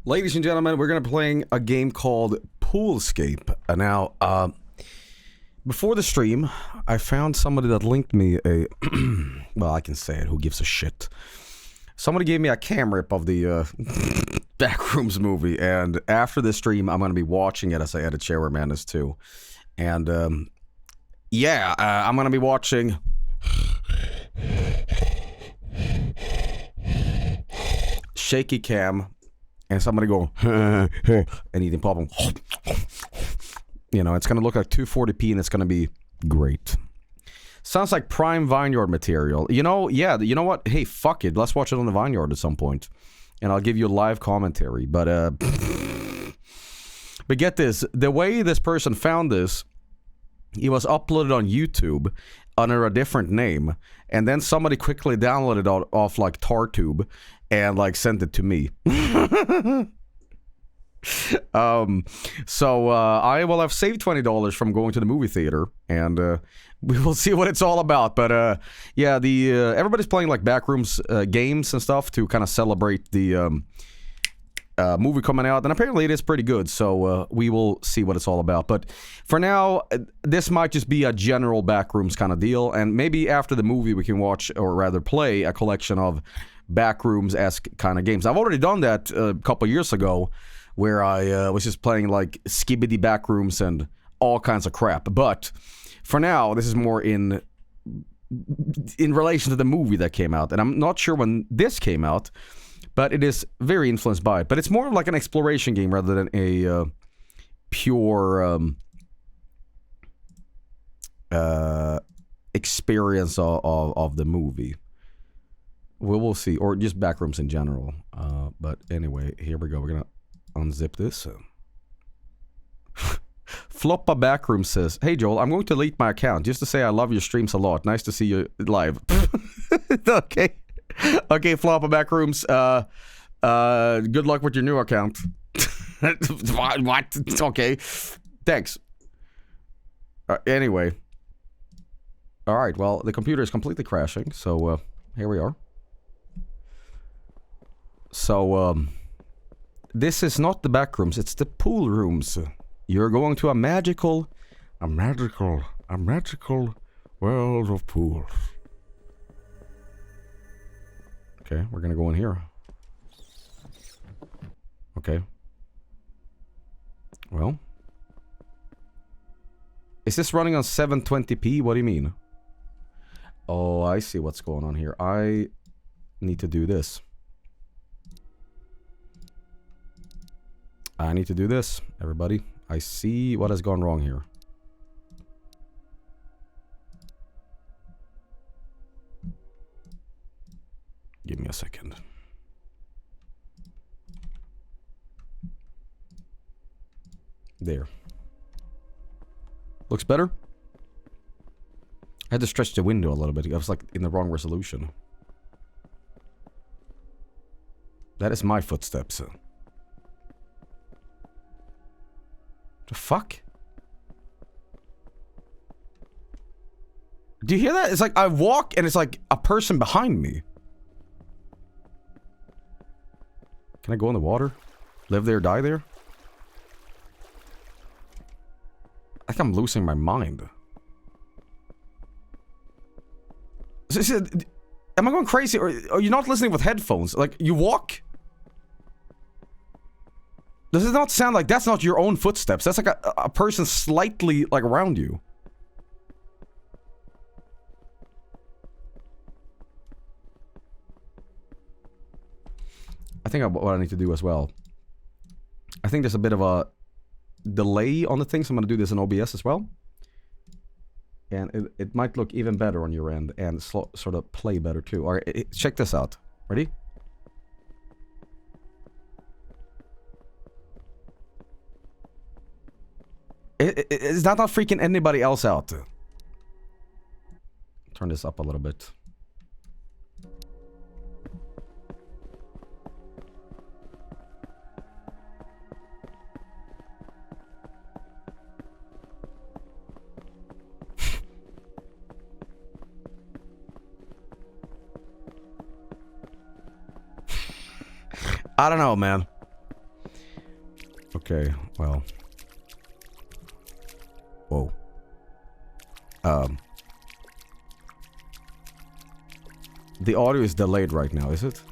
Ladies and gentlemen, we're going to be playing a game called POOLSCAPE. Now, before the stream, I found somebody that linked me a... well, I can say it, who gives a shit. Somebody gave me a cam rip of the Backrooms movie, and after this stream, I'm going to be watching it as I edit Share Madness too. And, I'm going to be watching... shaky cam, and somebody going, and eating popcorn. You know, it's going to look like 240p, and it's going to be great. Sounds like prime Vineyard material. You know, yeah, you know what? Hey, fuck it. Let's watch it on the Vineyard at some point. And I'll give you a live commentary. But get this. The way this person found this, it was uploaded on YouTube under a different name. And then somebody quickly downloaded it off like TarTube and like sent it to me. I will have saved $20 from going to the movie theater, and we will see what it's all about. But yeah, the everybody's playing like Backrooms games and stuff to kind of celebrate the movie coming out, and apparently it is pretty good, so we will see what it's all about. But for now, this might just be a general Backrooms kind of deal, and maybe after the movie we can watch, or rather play, a collection of Backrooms-esque kind of games. I've already done that a couple years ago, where I was just playing like Skibidi Backrooms and all kinds of crap. But for now, this is more in relation to the movie that came out, and I'm not sure when this came out, but it is very influenced by it. But it's more like an exploration game rather than a pure experience of the movie. We will see, or just Backrooms in general. But anyway, here we go. We're gonna unzip this. Floppa Backroom says, "Hey Joel, I'm going to delete my account just to say I love your streams a lot. Nice to see you live." Okay, Floppa Backrooms. Good luck with your new account. What? Okay, thanks. Anyway, all right. Well, the computer is completely crashing, so here we are. So, this is not the Backrooms, it's the pool rooms. You're going to a magical world of pools. Okay, we're gonna go in here. Okay. Well. Is this running on 720p? What do you mean? Oh, I see what's going on here. I need to do this. I need to do this, everybody. I see what has gone wrong here. Give me a second. There. Looks better? I had to stretch the window a little bit. I was like in the wrong resolution. That is my footsteps. The fuck? Do you hear that? It's like I walk and it's like a person behind me. Can I go in the water? Live there, die there? I think I'm losing my mind. Am I going crazy, or are you not listening with headphones? Like, you walk? Does it not sound like that's not your own footsteps? That's like a person slightly, like, around you. I think what I need to do as well. I think there's a bit of a delay on the thing, so I'm going to do this in OBS as well. And it might look even better on your end and sort of play better too. Alright, check this out. Ready? Is that not freaking anybody else out? Turn this up a little bit. I don't know, man. Okay, well. Whoa. The audio is delayed right now, is it?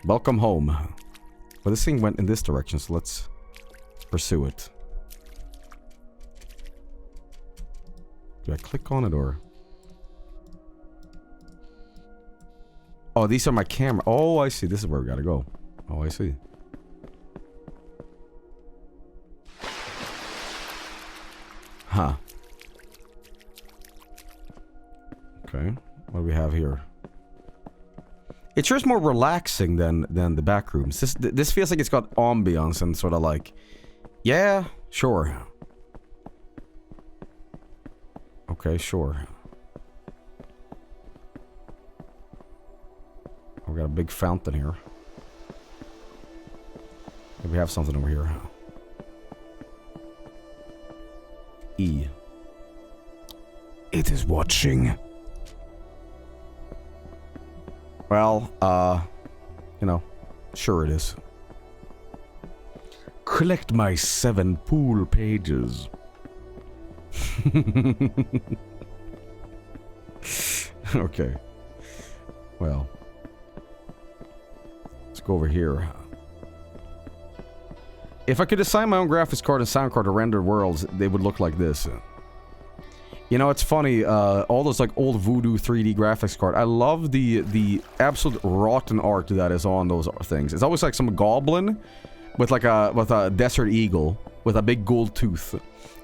Welcome home. Well, this thing went in this direction, so let's pursue it. Do I click on it or? Oh, these are my camera. Oh, I see. This is where we gotta go. Oh, I see. Huh. Okay. What do we have here? It sure is more relaxing than the back rooms. This feels like it's got ambiance and sort of like, yeah, sure. Okay, sure. We got a big fountain here. Maybe we have something over here. E. It is watching. Well, you know, sure it is. Collect my 7 pool pages. Okay. Well. Let's go over here. If I could design my own graphics card and sound card to render worlds, they would look like this. You know, it's funny, all those like old Voodoo 3D graphics card, I love the absolute rotten art that is on those things. It's always like some goblin with like a desert eagle with a big gold tooth.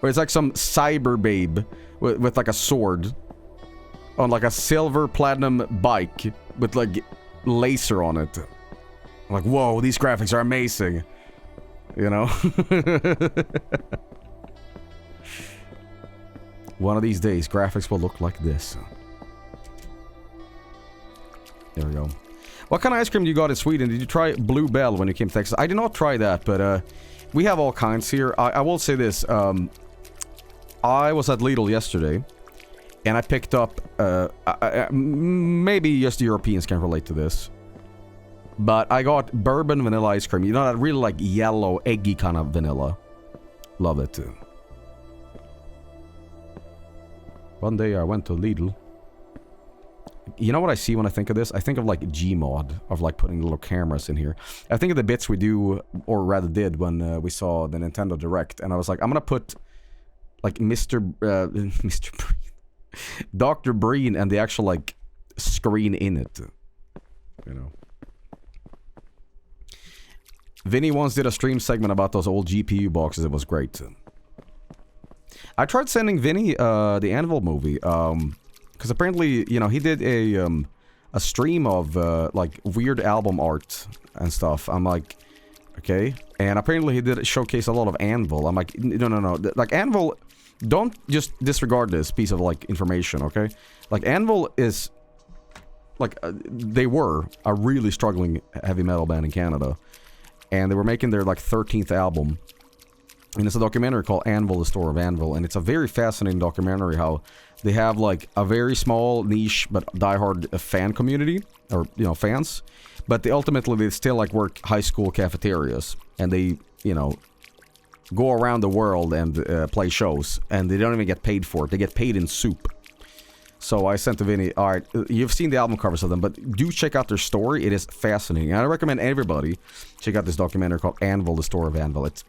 Or it's like some cyber babe with like a sword on like a silver platinum bike with like laser on it. I'm like, whoa, these graphics are amazing. You know? One of these days, graphics will look like this. There we go. What kind of ice cream you got in Sweden? Did you try Blue Bell when you came to Texas? I did not try that, but we have all kinds here. I will say this. I was at Lidl yesterday, and I picked up... maybe just Europeans can relate to this. But I got bourbon vanilla ice cream. You know, that really like yellow, eggy kind of vanilla. Love it too. One day I went to Lidl. You know what I see when I think of this? I think of like Gmod, of like putting little cameras in here. I think of the bits we do, or rather did, when we saw the Nintendo Direct. And I was like, I'm gonna put like Mr. Breen, Dr. Breen and the actual like screen in it. You know. Vinny once did a stream segment about those old GPU boxes. It was great. I tried sending Vinny the Anvil movie, because apparently, you know, he did a stream of like weird album art and stuff. I'm like, okay, and apparently he did showcase a lot of Anvil. I'm like, no, like Anvil, don't just disregard this piece of like information, okay? Like Anvil is like they were a really struggling heavy metal band in Canada, and they were making their like 13th album. And it's a documentary called Anvil, the Story of Anvil. And it's a very fascinating documentary how they have like a very small niche but diehard fan community, or, you know, fans. But they ultimately still like work high school cafeterias. And they, you know, go around the world and play shows. And they don't even get paid for it. They get paid in soup. So I sent to Vinny, alright, you've seen the album covers of them, but do check out their story. It is fascinating. And I recommend everybody check out this documentary called Anvil, the Story of Anvil. It's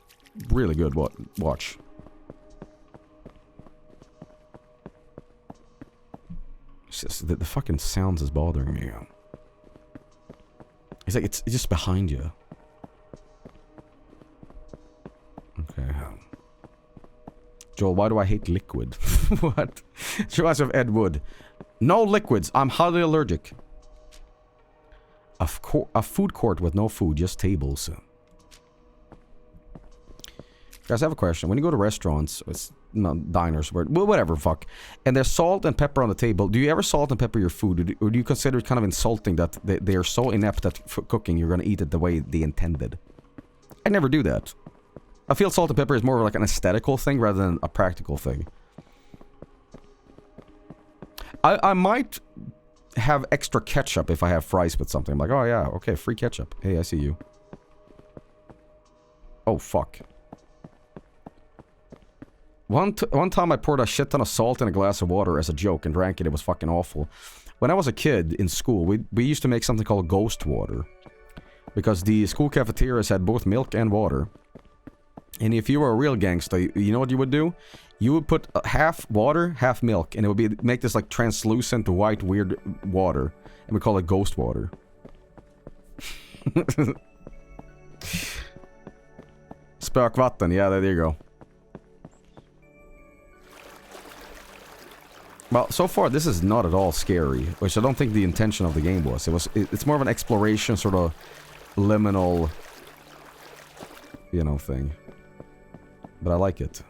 really good. Watch. It's just, the fucking sounds is bothering me. It's like it's just behind you. Okay. Joel, why do I hate liquid? What? Show us of Ed Wood. No liquids. I'm highly allergic. A food court with no food, just tables. Guys, I have a question. When you go to restaurants, it's diners, whatever, fuck, and there's salt and pepper on the table, do you ever salt and pepper your food? Or do you consider it kind of insulting that they are so inept at cooking, you're going to eat it the way they intended? I never do that. I feel salt and pepper is more of like an aesthetical thing rather than a practical thing. I might have extra ketchup if I have fries with something. I'm like, oh yeah, okay, free ketchup. Hey, I see you. Oh, fuck. One time I poured a shit ton of salt in a glass of water as a joke and drank it. It was fucking awful. When I was a kid in school, we used to make something called ghost water. Because the school cafeterias had both milk and water. And if you were a real gangster, you know what you would do? You would put half water, half milk, and it would make this like translucent white weird water. And we call it ghost water. Spökvatten, yeah, there you go. Well, so far this is not at all scary, which I don't think the intention of the game was. It's more of an exploration, sort of liminal, you know, thing. But I like it.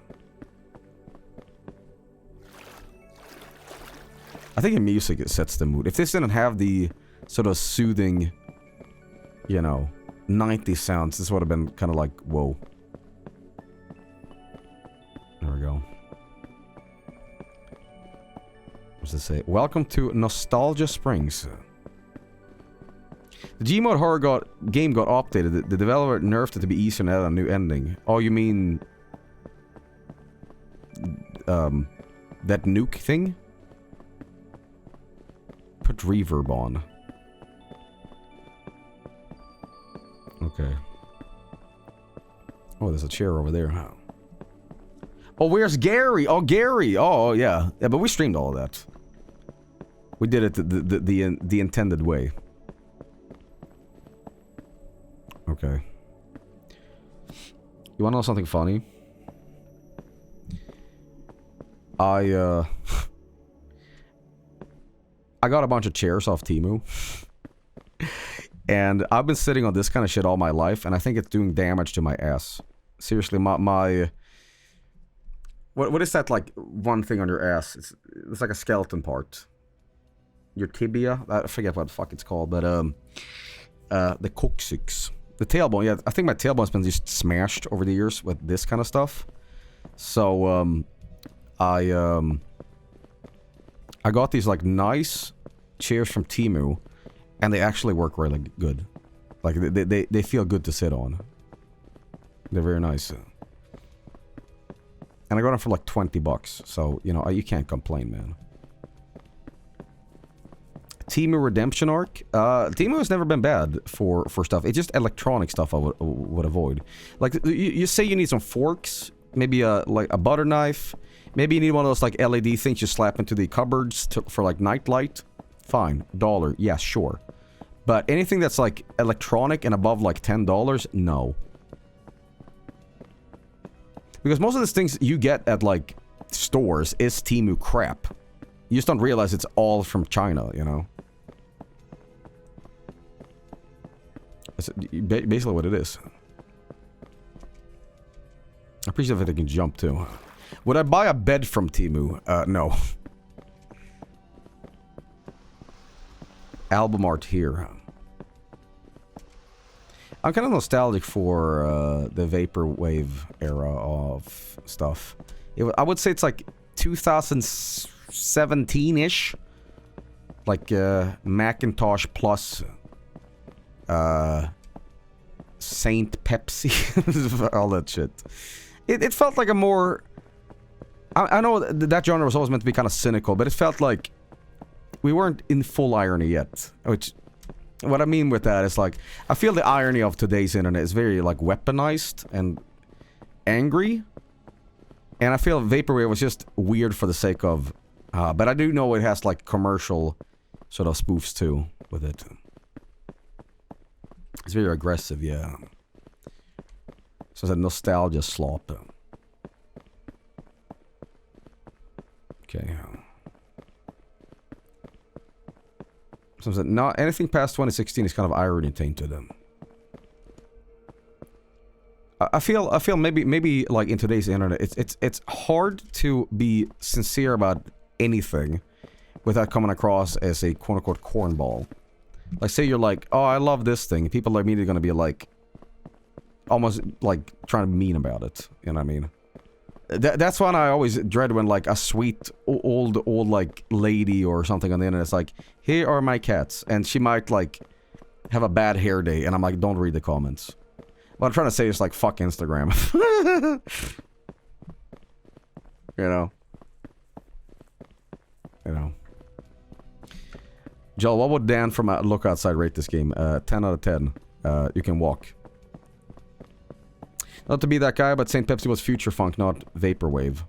I think the music sets the mood. If this didn't have the sort of soothing, you know, 90s sounds, this would have been kind of like, whoa. There we go. What's it say? Welcome to Nostalgia Springs. The Gmod horror game got updated. The developer nerfed it to be easier and added a new ending. Oh, you mean... that nuke thing? Put reverb on. Okay. Oh, there's a chair over there. Oh, where's Gary? Oh, Gary! Oh, yeah. Yeah, but we streamed all of that. We did it the intended way. Okay. You wanna know something funny? I got a bunch of chairs off Temu. And I've been sitting on this kind of shit all my life, and I think it's doing damage to my ass. Seriously, my what is that, like, one thing on your ass? It's like a skeleton part. Your tibia? I forget what the fuck it's called, but the coccyx. The tailbone, yeah, I think my tailbone's been just smashed over the years with this kind of stuff. So, I got these, like, nice chairs from Temu, and they actually work really good. Like, they feel good to sit on. They're very nice. And I got them for like 20 bucks, so, you know, you can't complain, man. Temu Redemption Arc? Temu has never been bad for stuff. It's just electronic stuff I would avoid. Like, you say you need some forks, maybe like a butter knife, maybe you need one of those like LED things you slap into the cupboards for like night light. Fine, $1, yeah, sure. But anything that's like electronic and above like $10, no. Because most of these things you get at like stores is Temu crap. You just don't realize it's all from China, you know? That's basically what it is. I appreciate that they can jump too. Would I buy a bed from Temu? No. Album art here. I'm kind of nostalgic for the vaporwave era of stuff. I would say it's like 2017-ish. Like Macintosh plus Saint Pepsi. All that shit. It felt like a more... I know that genre was always meant to be kind of cynical, but it felt like we weren't in full irony yet. Which... What I mean with that is, like, I feel the irony of today's internet is very, like, weaponized and angry. And I feel Vaporwave was just weird for the sake of... but I do know it has, like, commercial sort of spoofs, too, with it. It's very aggressive, yeah. So it's a nostalgia slop. Okay. So not anything past 2016 is kind of irony tainted them. I feel maybe like in today's internet, it's hard to be sincere about anything without coming across as a quote unquote cornball. Like, say you're like, oh, I love this thing. People are immediately gonna be like, almost like trying to be mean about it. You know what I mean? That's why I always dread when, like, a sweet old like lady or something on the internet is like, here are my cats, and she might like have a bad hair day, and I'm like, don't read the comments. What I'm trying to say is like, fuck Instagram. You know? You know. Joel, what would Dan from Look Outside rate this game? 10 out of 10. You can walk. Not to be that guy, but St. Pepsi was future funk, not vaporwave.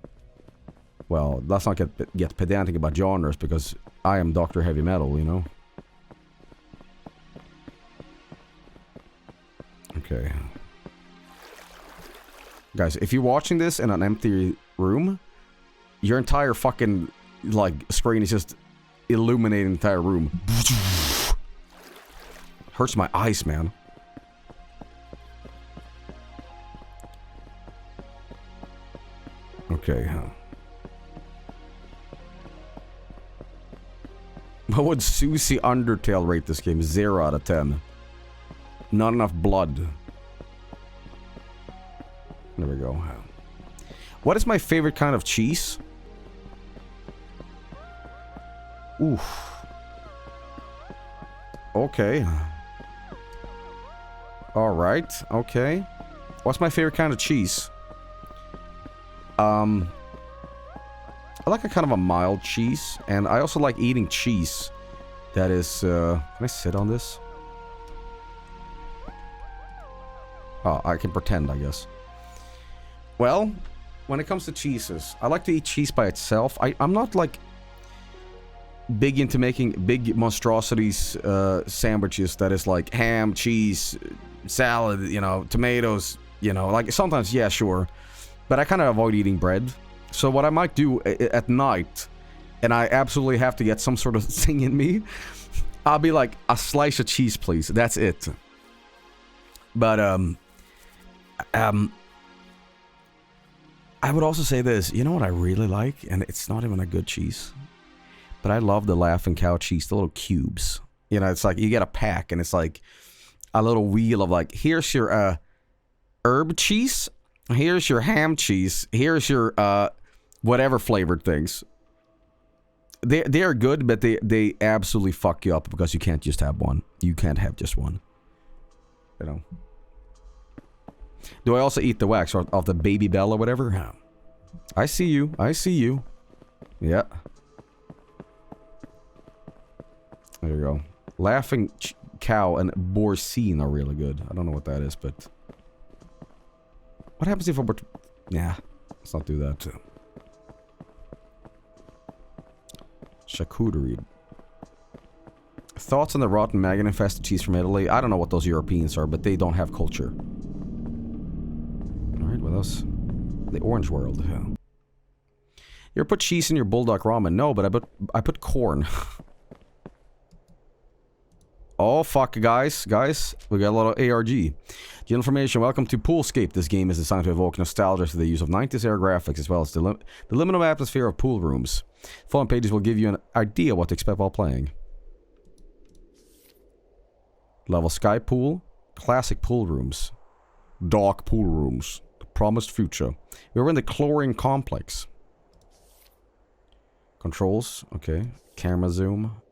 Well, let's not get pedantic about genres, because I am Dr. Heavy Metal, you know? Okay. Guys, if you're watching this in an empty room, your entire fucking, like, screen is just illuminating the entire room. Hurts my eyes, man. Okay. What would Susie Undertale rate this game? 0 out of 10. Not enough blood. There we go. What is my favorite kind of cheese? Oof. Okay. Alright, okay. What's my favorite kind of cheese? I like a kind of a mild cheese, and I also like eating cheese that is, can I sit on this? Oh, I can pretend, I guess. Well, when it comes to cheeses, I like to eat cheese by itself. I'm not, like, big into making big monstrosities, sandwiches that is like ham, cheese, salad, you know, tomatoes, you know, like, sometimes, yeah, sure. But I kind of avoid eating bread. So what I might do at night, and I absolutely have to get some sort of thing in me, I'll be like, a slice of cheese, please. That's it. But, I would also say this. You know what I really like? And it's not even a good cheese. But I love the Laughing Cow cheese, the little cubes. You know, it's like, you get a pack, and it's like a little wheel of like, here's your, herb cheese. Here's your ham cheese. Here's your, whatever flavored things. They are good, but they absolutely fuck you up because you can't just have one. You can't have just one. You know. Do I also eat the wax of the Baby Bell or whatever? I see you. I see you. Yeah. There you go. Laughing Cow and Boursin are really good. I don't know what that is, but... What happens if I were to... Nah. Let's not do that. Charcuterie. Thoughts on the rotten maggot-infested cheese from Italy? I don't know what those Europeans are, but they don't have culture. Alright, what else? The Orange World. Yeah. You ever put cheese in your bulldog ramen? No, but I put corn. Oh, fuck, guys. Guys, we got a lot of ARG. General information, welcome to Poolscape. This game is designed to evoke nostalgia through the use of 90s era graphics, as well as the liminal atmosphere of pool rooms. Following pages will give you an idea what to expect while playing. Level Sky Pool. Classic pool rooms. Dark pool rooms. The promised future. We're in the chlorine complex. Controls. Okay. Camera zoom.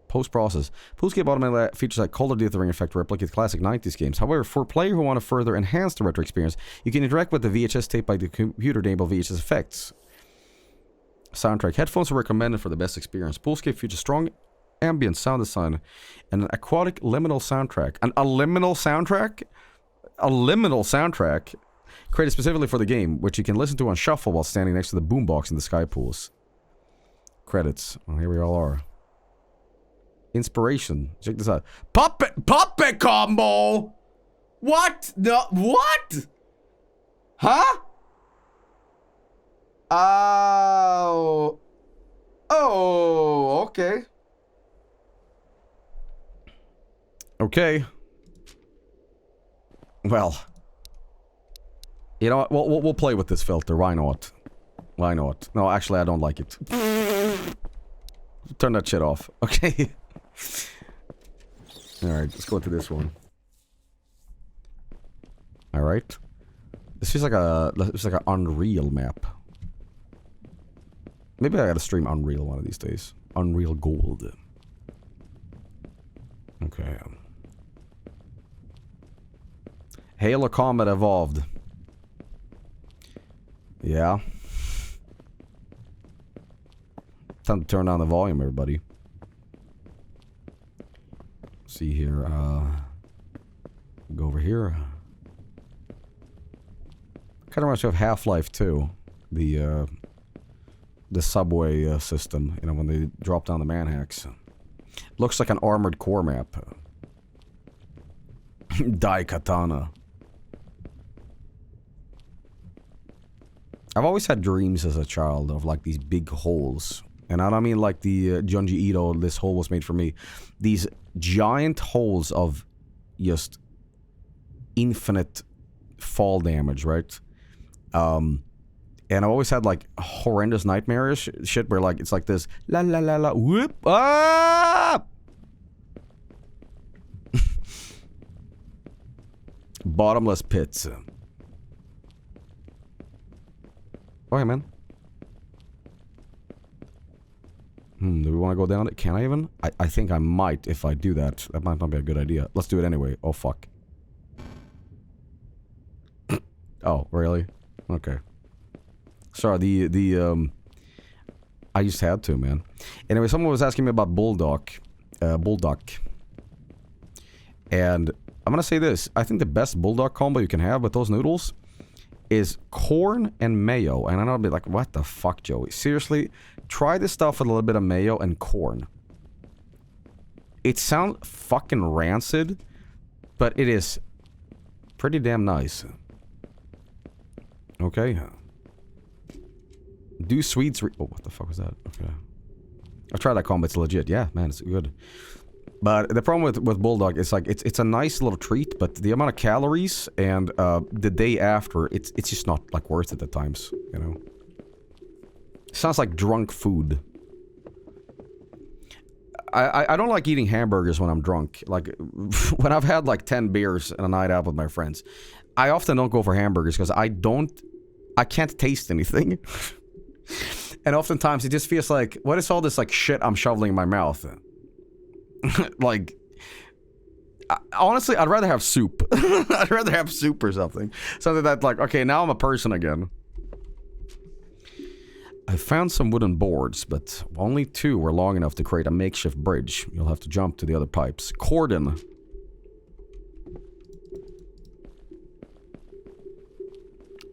Post-process. Poolscape automatically features like color dithering effect to replicate classic 90s games. However, for a player who want to further enhance the retro experience, you can interact with the VHS tape by the computer-enabled VHS effects. Soundtrack. Headphones are recommended for the best experience. Poolscape features strong ambient sound design and an aquatic liminal soundtrack. A liminal soundtrack? A liminal soundtrack created specifically for the game, which you can listen to on shuffle while standing next to the boombox in the sky pools. Credits. Well, here we all are. Inspiration. Check this out. Puppet combo! What? The what? Huh? Oh. Oh, okay. Okay. Well. You know what? We'll play with this filter. Why not? Why not? No, actually, I don't like it. Turn that shit off. Okay. Alright, let's go to this one. Alright. This feels like an Unreal map. Maybe I gotta stream Unreal one of these days. Unreal Gold. Okay. Halo Combat evolved. Yeah. Time to turn down the volume, everybody. See here, go over here. Kind of reminds me of Half-Life 2. The subway system, you know, when they drop down the manhacks. Looks like an Armored Core map. Daikatana. I've always had dreams as a child of like these big holes. And I don't mean like the Junji Ito, this hole was made for me. These giant holes of just infinite fall damage, right? And I've always had like horrendous nightmarish shit where like it's like this la la la la whoop ah! Bottomless pits. Oh yeah, man. Do we want to go down it? Can I even? I think I might if I do that. That might not be a good idea. Let's do it anyway. Oh, fuck. Oh, really? Okay. Sorry, I just had to, man. Anyway, someone was asking me about Bulldog. And I'm gonna say this. I think the best Bulldog combo you can have with those noodles is corn and mayo. And I know I'll be like, what the fuck, Joey? Seriously? Try this stuff with a little bit of mayo and corn. It sounds fucking rancid, but it is pretty damn nice. Okay. Do sweets... Oh, what the fuck was that? Okay. I'll try that combo. It's legit. Yeah, man, it's good. But the problem with Bulldog is like, it's a nice little treat, but the amount of calories and the day after, it's just not like worth it at times, you know? Sounds like drunk food. I don't like eating hamburgers when I'm drunk. Like, when I've had like 10 beers and a night out with my friends, I often don't go for hamburgers because I can't taste anything. And oftentimes it just feels like, what is all this like shit I'm shoveling in my mouth? Like, honestly, I'd rather have soup. I'd rather have soup or something. Something that like, okay, now I'm a person again. I found some wooden boards, but only 2 were long enough to create a makeshift bridge. You'll have to jump to the other pipes. Cordon.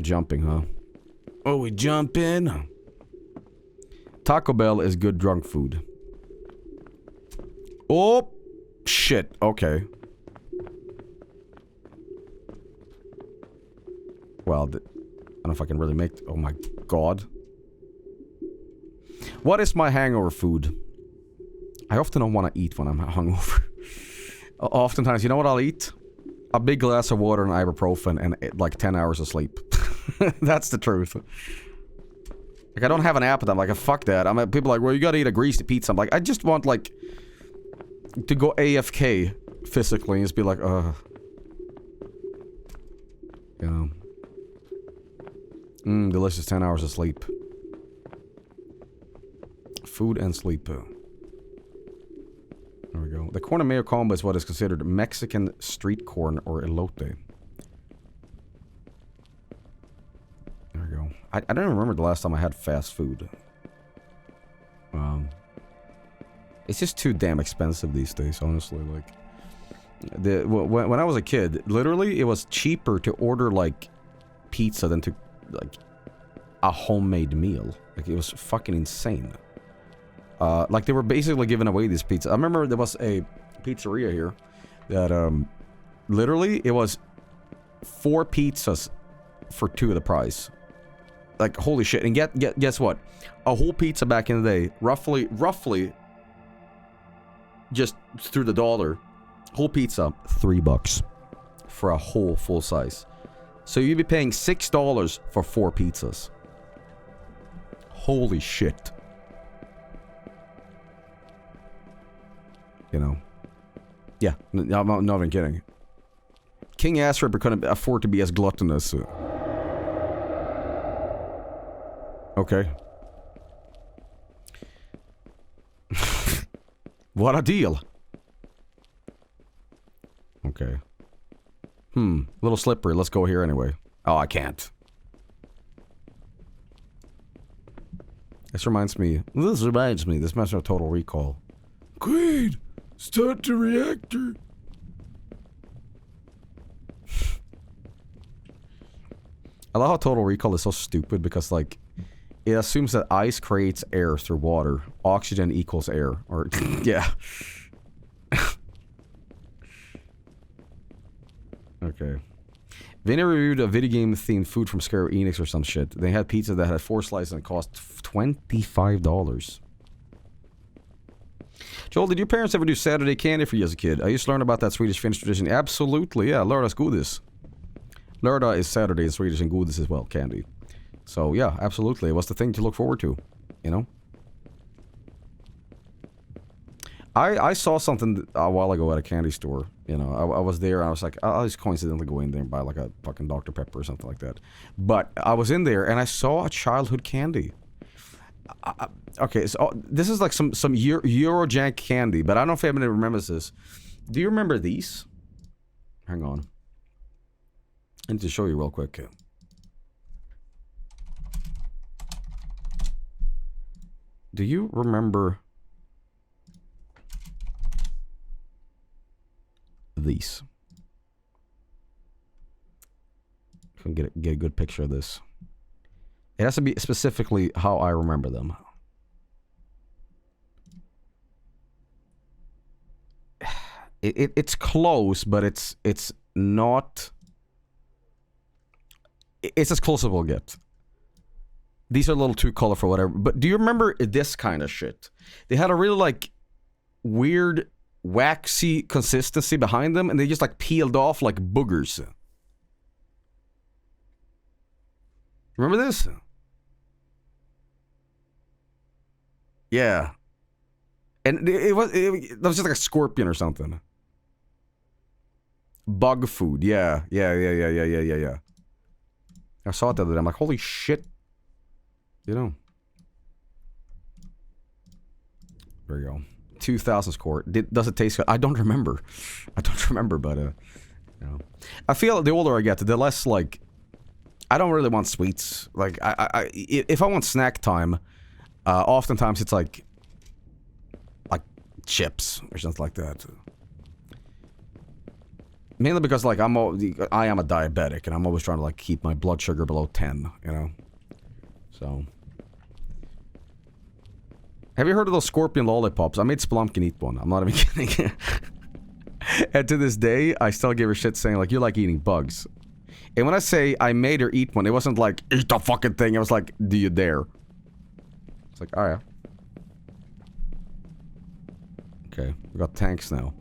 Jumping, huh? Oh, we jump in. Taco Bell is good drunk food. Oh, shit. Okay. Well, I don't know if I can really make... Oh my god. What is my hangover food? I often don't want to eat when I'm hungover. Oftentimes, you know what I'll eat? A big glass of water and ibuprofen and like 10 hours of sleep. That's the truth. Like, I don't have an appetite. I'm like, fuck that. People are like, well, you gotta eat a greasy pizza. I'm like, I just want, like, to go AFK physically and just be like, you know. Delicious 10 hours of sleep. Food and sleep. There we go. The corn and mayo combo is what is considered Mexican street corn or elote. There we go. I don't even remember the last time I had fast food. It's just too damn expensive these days, honestly. Like, when I was a kid, literally, it was cheaper to order, like, pizza than to, like, a homemade meal. Like, it was fucking insane. Like, they were basically giving away this pizza. I remember there was a pizzeria here that, literally, it was 4 pizzas for 2 of the price. Like, holy shit. And guess what? A whole pizza back in the day, roughly, just through the dollar, whole pizza, $3 for a whole full size. So you'd be paying $6 for 4 pizzas. Holy shit. You know. Yeah, I'm not even kidding. King Ass Ripper couldn't afford to be as gluttonous. Okay. What a deal. Okay. A little slippery. Let's go here anyway. Oh, I can't. This reminds me. This must have Total Recall. Queen, start the reactor. I love how Total Recall is so stupid because, like, it assumes that ice creates air through water. Oxygen equals air. Or, yeah. Okay. Vinny reviewed a video game themed food from Square Enix or some shit. They had pizza that had 4 slices and cost $25. Joel, did your parents ever do Saturday candy for you as a kid? I used to learn about that Swedish-Finnish tradition. Absolutely, yeah. Lördags godis. Lördag is Saturday in Swedish and godis as well, candy. So, yeah, absolutely. It was the thing to look forward to, you know? I saw something a while ago at a candy store. You know, I was there and I was like, I'll just coincidentally go in there and buy like a fucking Dr. Pepper or something like that. But I was in there and I saw a childhood candy. Okay, so this is like some Eurojank candy, but I don't know if anybody remembers this. Do you remember these? Hang on. I need to show you real quick. Do you remember these? I can get a good picture of this. It has to be specifically how I remember them. It's close, but it's not. It's as close as we'll get. These are a little too colorful, whatever. But do you remember this kind of shit? They had a really like weird waxy consistency behind them, and they just like peeled off like boogers. Remember this? Yeah. And it was just like a scorpion or something. Bug food. Yeah. I saw it the other day. I'm like, holy shit. You know. There you go. 2000 score. Does it taste good? I don't remember. But you know. I feel the older I get, the less like I don't really want sweets. Like if I want snack time, oftentimes it's like chips or something like that. Mainly because like I am a diabetic and I'm always trying to like keep my blood sugar below 10, you know. So have you heard of those scorpion lollipops? I made Splumpkin eat one. I'm not even kidding. And to this day, I still give her shit saying like, you like eating bugs. And when I say I made her eat one, it wasn't like, eat the fucking thing. It was like, do you dare? It's like, oh yeah. Okay, we got tanks now.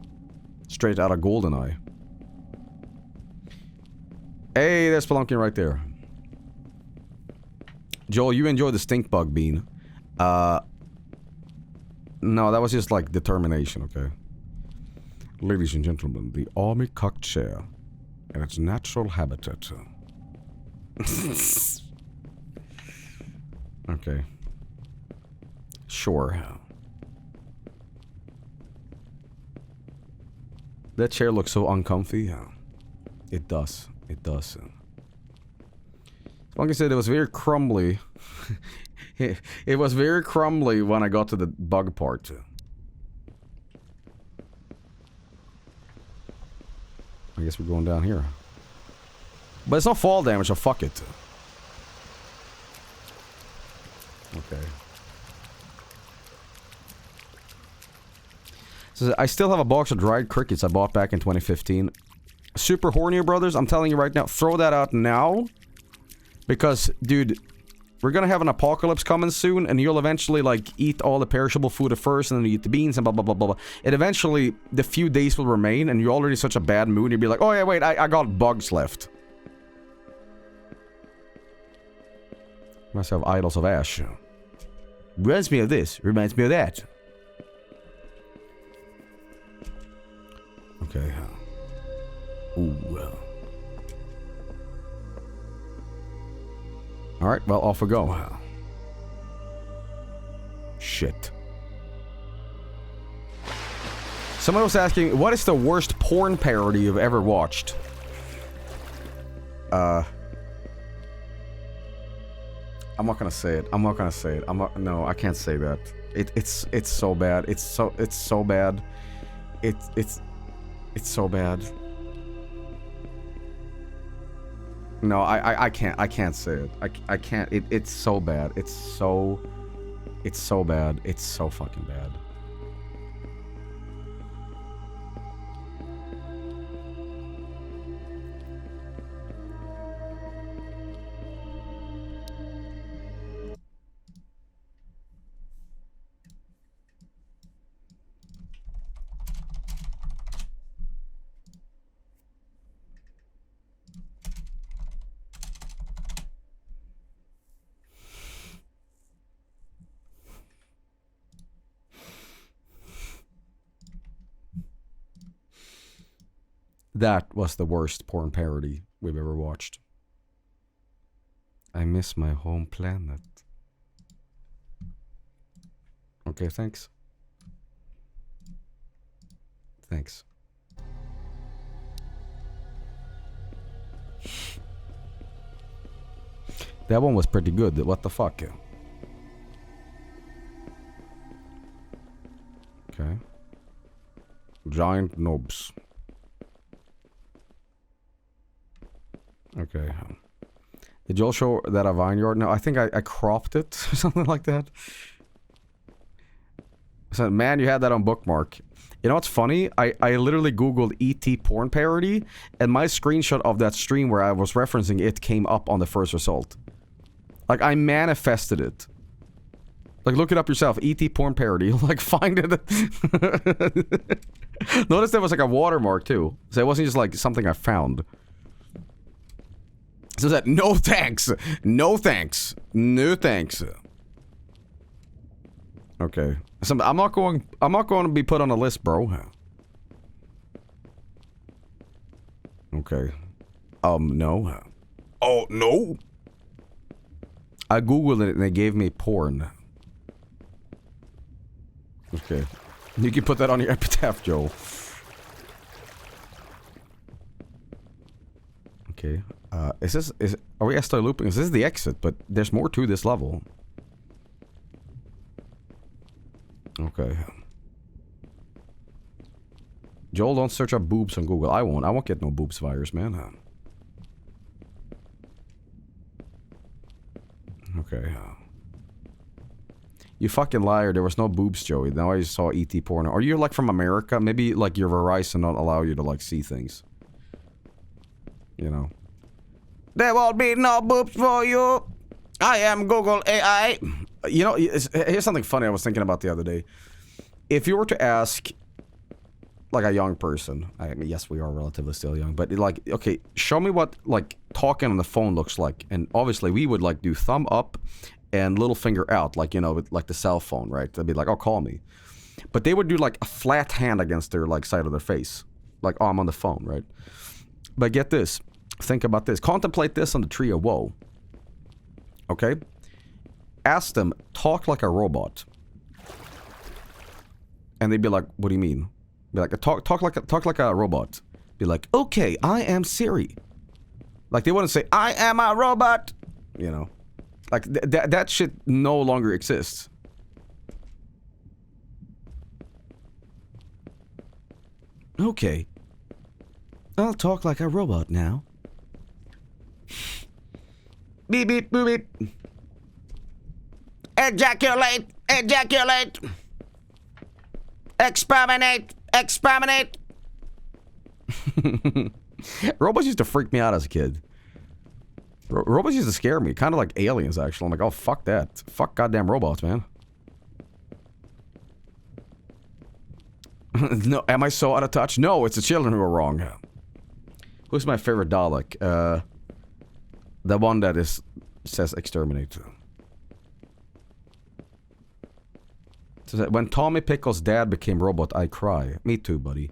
Straight out of GoldenEye. Hey, there's Spelunking right there. Joel, you enjoy the stink bug bean. No, that was just like determination, okay? Ladies and gentlemen, the army cocked chair in its natural habitat. Okay. Sure. That chair looks so uncomfy. It does. It does. Like I said, it was very crumbly. It was very crumbly when I got to the bug part. I guess we're going down here. But it's not fall damage, so fuck it. Okay. So I still have a box of dried crickets I bought back in 2015. Super Hornier Brothers, I'm telling you right now, throw that out now. Because, dude, we're gonna have an apocalypse coming soon, and you'll eventually, like, eat all the perishable food at first, and then you eat the beans, and blah, blah, blah, blah, blah. And eventually, the few days will remain, and you're already in such a bad mood, you'll be like, oh yeah, wait, I got bugs left. Must have Idols of Ash. Reminds me of this, reminds me of that. Okay. Ooh. Alright, well, off we go. Shit. Someone was asking, what is the worst porn parody you've ever watched? I'm not gonna say it. I'm not gonna say it. No, I can't say that. It's so bad. It's so bad. It's so bad. No, I can't say it. I can't. It's so bad. It's so bad. It's so fucking bad. That was the worst porn parody we've ever watched. I miss my home planet. Okay, thanks. Thanks. That one was pretty good. What the fuck? Okay. Giant knobs. Okay. Did y'all show that a vineyard? No, I think I cropped it or something like that. So, man, you had that on bookmark. You know what's funny? I literally googled ET porn parody, and my screenshot of that stream where I was referencing it came up on the first result. Like, I manifested it. Like, look it up yourself. ET porn parody. Like, find it. Notice there was like a watermark too. So it wasn't just like something I found. So that no thanks. No thanks. No thanks. Okay. So I'm not going to be put on a list, bro. Okay. No. Oh, no. I googled it and they gave me porn. Okay. You can put that on your epitaph, Joe. Okay. Are we still looping? This is the exit, but there's more to this level. Okay. Joel, don't search up boobs on Google. I won't get no boobs virus, man. Okay. You fucking liar. There was no boobs, Joey. Now I just saw ET porno. Are you like from America? Maybe like your Verizon don't allow you to like see things. You know. There won't be no boobs for you. I am Google AI. You know, here's something funny I was thinking about the other day. If you were to ask, like, a young person, I mean, yes, we are relatively still young, but like, okay, show me what like talking on the phone looks like, and obviously we would like do thumb up and little finger out, like, you know, with like the cell phone, right? They'd be like, oh, call me, but they would do like a flat hand against their like side of their face, like, oh, I'm on the phone, right? But get this. Think about this. Contemplate this on the tree of woe. Okay? Ask them, talk like a robot. And they'd be like, what do you mean? Be like, talk like a robot. Be like, okay, I am Siri. Like, they wouldn't say, I am a robot. You know? Like, that shit no longer exists. Okay. I'll talk like a robot now. Beep, beep, boop, beep. Ejaculate, ejaculate. Exterminate, exterminate. Robots used to freak me out as a kid. Robots used to scare me, kind of like aliens, actually. I'm like, oh, fuck that. Fuck goddamn robots, man. No, am I so out of touch? No, it's the children who are wrong. Who's my favorite Dalek? The one that says exterminate. So that when Tommy Pickles' dad became robot, I cry. Me too, buddy.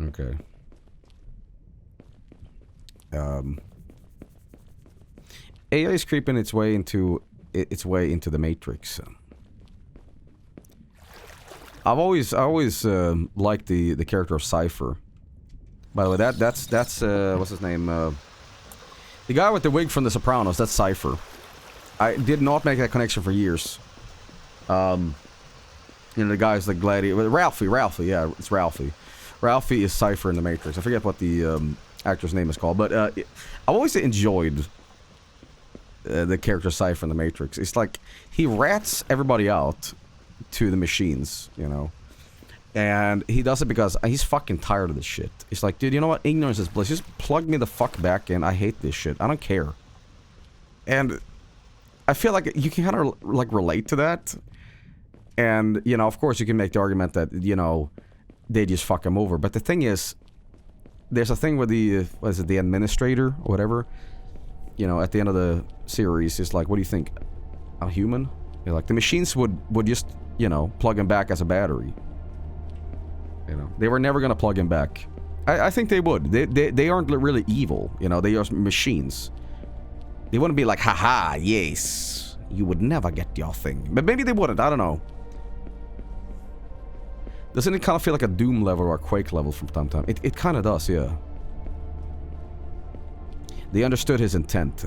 Okay. AI is creeping its way into the Matrix. I always liked the character of Cypher. By the way, that's what's his name? The guy with the wig from The Sopranos. That's Cypher. I did not make that connection for years. You know, the guy's like gladiator. Ralphie, yeah, it's Ralphie. Ralphie is Cypher in The Matrix. I forget what the actor's name is called, but I've always enjoyed the character Cypher in The Matrix. It's like he rats everybody out to the machines, you know. And he does it because he's fucking tired of this shit. He's like, dude, you know what? Ignorance is bliss. Just plug me the fuck back in. I hate this shit. I don't care. And I feel like you can kind of like relate to that. And, you know, of course you can make the argument that, you know, they just fuck him over. But the thing is, there's a thing with the, what is it, the administrator or whatever. You know, at the end of the series, it's like, what do you think? A human? You're like, the machines would just, you know, plug him back as a battery. You know, they were never gonna plug him back. I think they would. They aren't really evil. You know, they are machines. They wouldn't be like, haha, yes, you would never get your thing. But maybe they wouldn't. I don't know. Doesn't it kind of feel like a Doom level or a Quake level from time to time? It kind of does, yeah. They understood his intent.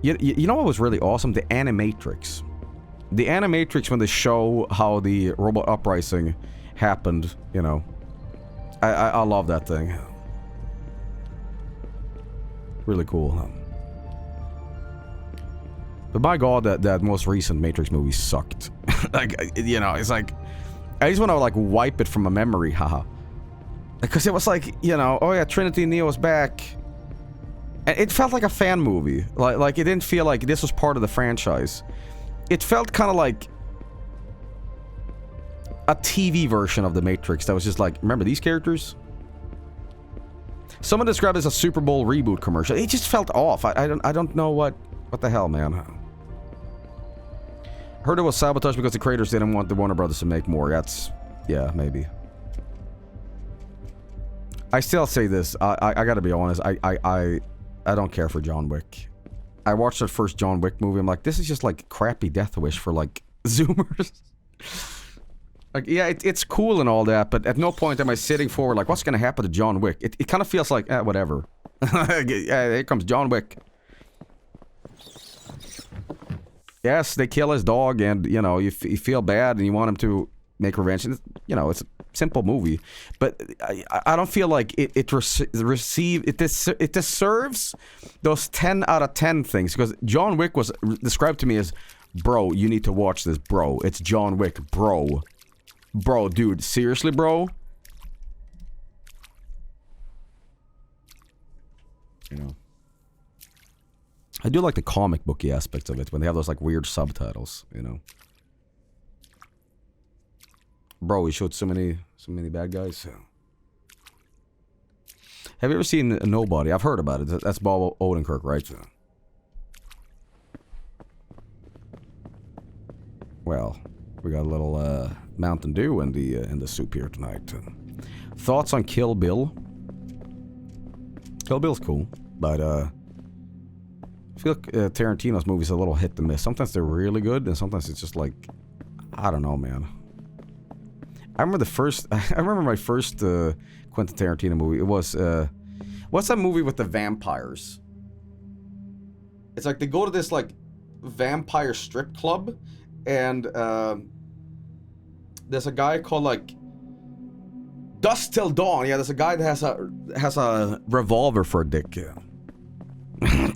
You know what was really awesome? The Animatrix. The Animatrix, when they show how the robot uprising happened, you know. I love that thing. Really cool. But by God, that most recent Matrix movie sucked. Like, you know, it's like, I just want to like wipe it from my memory, haha. Because it was like, you know, oh yeah, Trinity and Neo is back. And it felt like a fan movie. Like it didn't feel like this was part of the franchise. It felt kind of like a TV version of the Matrix that was just like, remember these characters? Someone described it as a Super Bowl reboot commercial. It just felt off. I don't know what the hell, man. Heard it was sabotage because the creators didn't want the Warner Brothers to make more. That's, yeah, maybe. I still say this. I gotta be honest. I don't care for John Wick. I watched the first John Wick movie. I'm like, this is just like crappy Death Wish for like Zoomers. Like, yeah, it's cool and all that, but at no point am I sitting forward like, what's gonna happen to John Wick? It kind of feels like, whatever. Yeah, here comes John Wick. Yes, they kill his dog, and you know you feel bad, and you want him to make revenge. And, you know, it's a simple movie, but I don't feel like it deserves those 10 out of 10 things, because John Wick was described to me as, bro, you need to watch this, bro. It's John Wick, bro. Bro, dude, seriously, bro? You know. I do like the comic booky aspects of it when they have those like weird subtitles, you know. Bro, he showed so many bad guys. Have you ever seen Nobody? I've heard about it. That's Bob Odenkirk, right? Well, we got a little Mountain Dew in the soup here tonight. Thoughts on Kill Bill? Kill Bill's cool, but I feel like Tarantino's movies are a little hit and miss. Sometimes they're really good, and sometimes it's just like, I don't know, man. I remember my first Quentin Tarantino movie. It was what's that movie with the vampires? It's like they go to this like vampire strip club, and there's a guy called like Dusk Till Dawn. Yeah, there's a guy that has a revolver for a dick. Yeah. I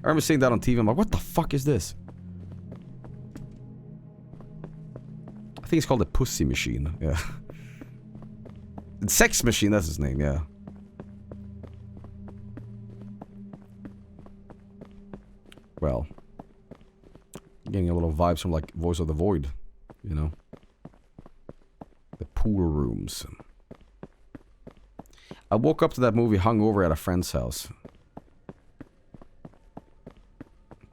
remember seeing that on TV. I'm like, what the fuck is this? I think it's called the Pussy Machine. Yeah. Sex Machine, that's his name, yeah. Well. Getting a little vibes from like Voice of the Void, you know. The pool rooms. I woke up to that movie hungover at a friend's house.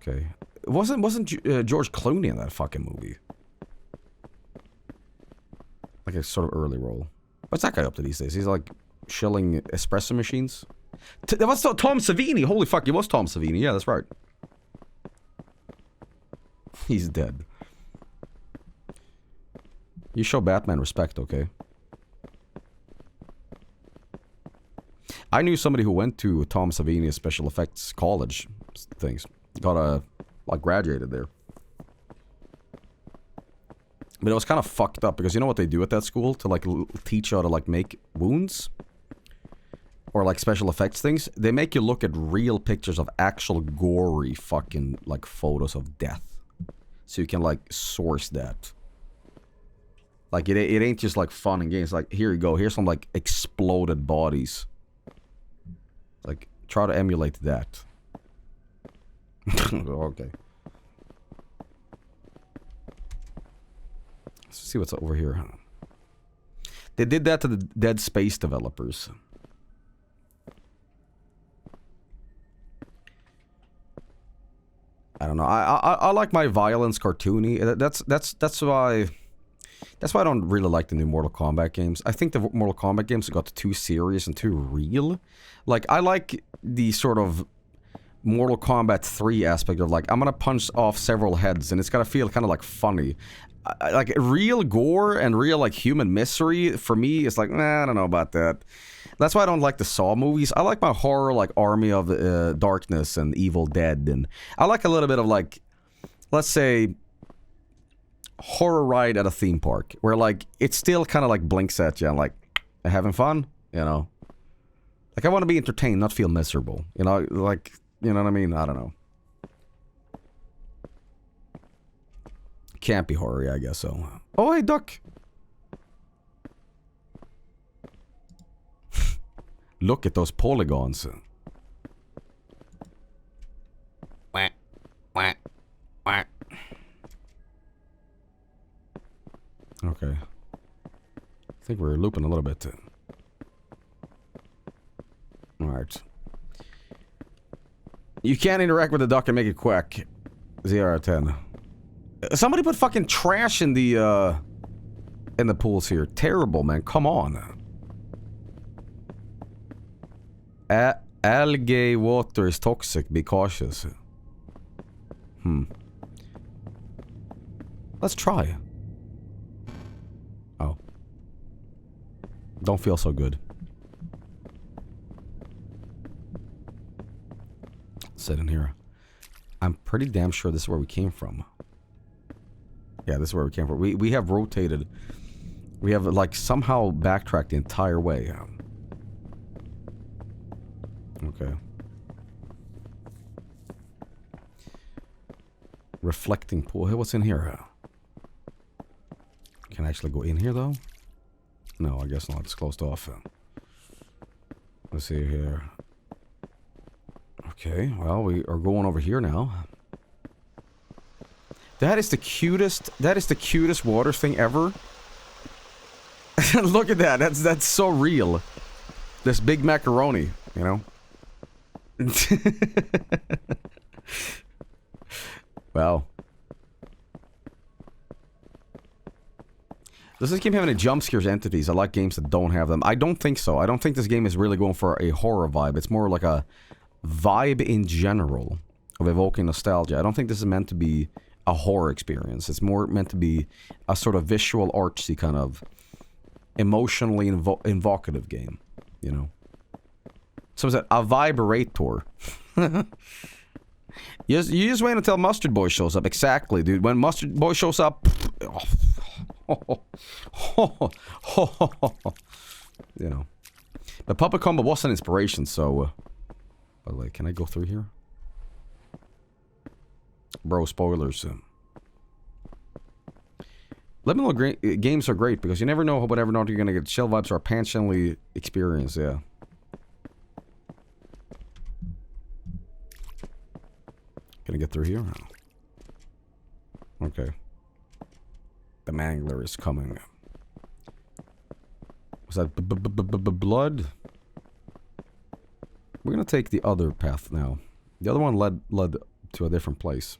Okay. Wasn't George Clooney in that fucking movie? Like a sort of early role. What's that guy up to these days? He's like shilling espresso machines. That was Tom Savini. Holy fuck, he was Tom Savini. Yeah, that's right. He's dead. You show Batman respect, okay? I knew somebody who went to Tom Savini's special effects college things. Got a... like, graduated there. But it was kind of fucked up, because you know what they do at that school? To, like, teach you how to, like, make wounds? Or, like, special effects things? They make you look at real pictures of actual gory fucking, like, photos of death. So you can, like, source that. Like, it ain't just, like, fun and games. Like, here you go. Here's some, like, exploded bodies. Like, try to emulate that. Okay. Let's see what's over here. They did that to the Dead Space developers. I don't know. I like my violence cartoony. That's why I don't really like the new Mortal Kombat games. I think the Mortal Kombat games got too serious and too real. Like, I like the sort of Mortal Kombat 3 aspect of, like, I'm gonna punch off several heads and it's gotta feel kind of like funny. Like, real gore and real, like, human misery, for me, is like, nah, I don't know about that. That's why I don't like the Saw movies. I like my horror, like, Army of Darkness and Evil Dead, and I like a little bit of, like, let's say, horror ride at a theme park, where, like, it still kind of, like, blinks at you and, like, having fun, you know? Like, I want to be entertained, not feel miserable, you know? Like, you know what I mean? I don't know. Can't be horror, yeah, I guess so. Oh, hey, duck! Look at those polygons. Wah, wah, wah. Okay. I think we're looping a little bit. Alright. You can't interact with the duck and make it quack. 0 out of 10. Somebody put fucking trash in the pools here. Terrible, man. Come on. Algae water is toxic. Be cautious. Let's try. Oh. Don't feel so good. Sit in here. I'm pretty damn sure this is where we came from. Yeah, this is where we came from. We have rotated. We have, like, somehow backtracked the entire way. Okay. Reflecting pool. Hey, what's in here? Can I actually go in here, though? No, I guess not. It's closed off. Let's see here. Okay, well, we are going over here now. That is the cutest water thing ever. Look at that. That's so real. This big macaroni, you know? Wow. Does this game have any jump scares entities? I like games that don't have them. I don't think so. I don't think this game is really going for a horror vibe. It's more like a vibe in general of evoking nostalgia. I don't think this is meant to be a horror experience. It's more meant to be a sort of visual artsy kind of emotionally invocative game, you know. So is that a vibrator? You just wait until Mustard Boy shows up. Exactly, dude. When Mustard Boy shows up, you know. But Puppet Combo was an inspiration, so. By the way, can I go through here? Bro, spoilers. Liminal games are great because you never know whatever note you're gonna get. Shell vibes are a pan-channelly experience, yeah. Can I get through here? Okay. The mangler is coming. Was that blood? We're gonna take the other path now. The other one led to a different place.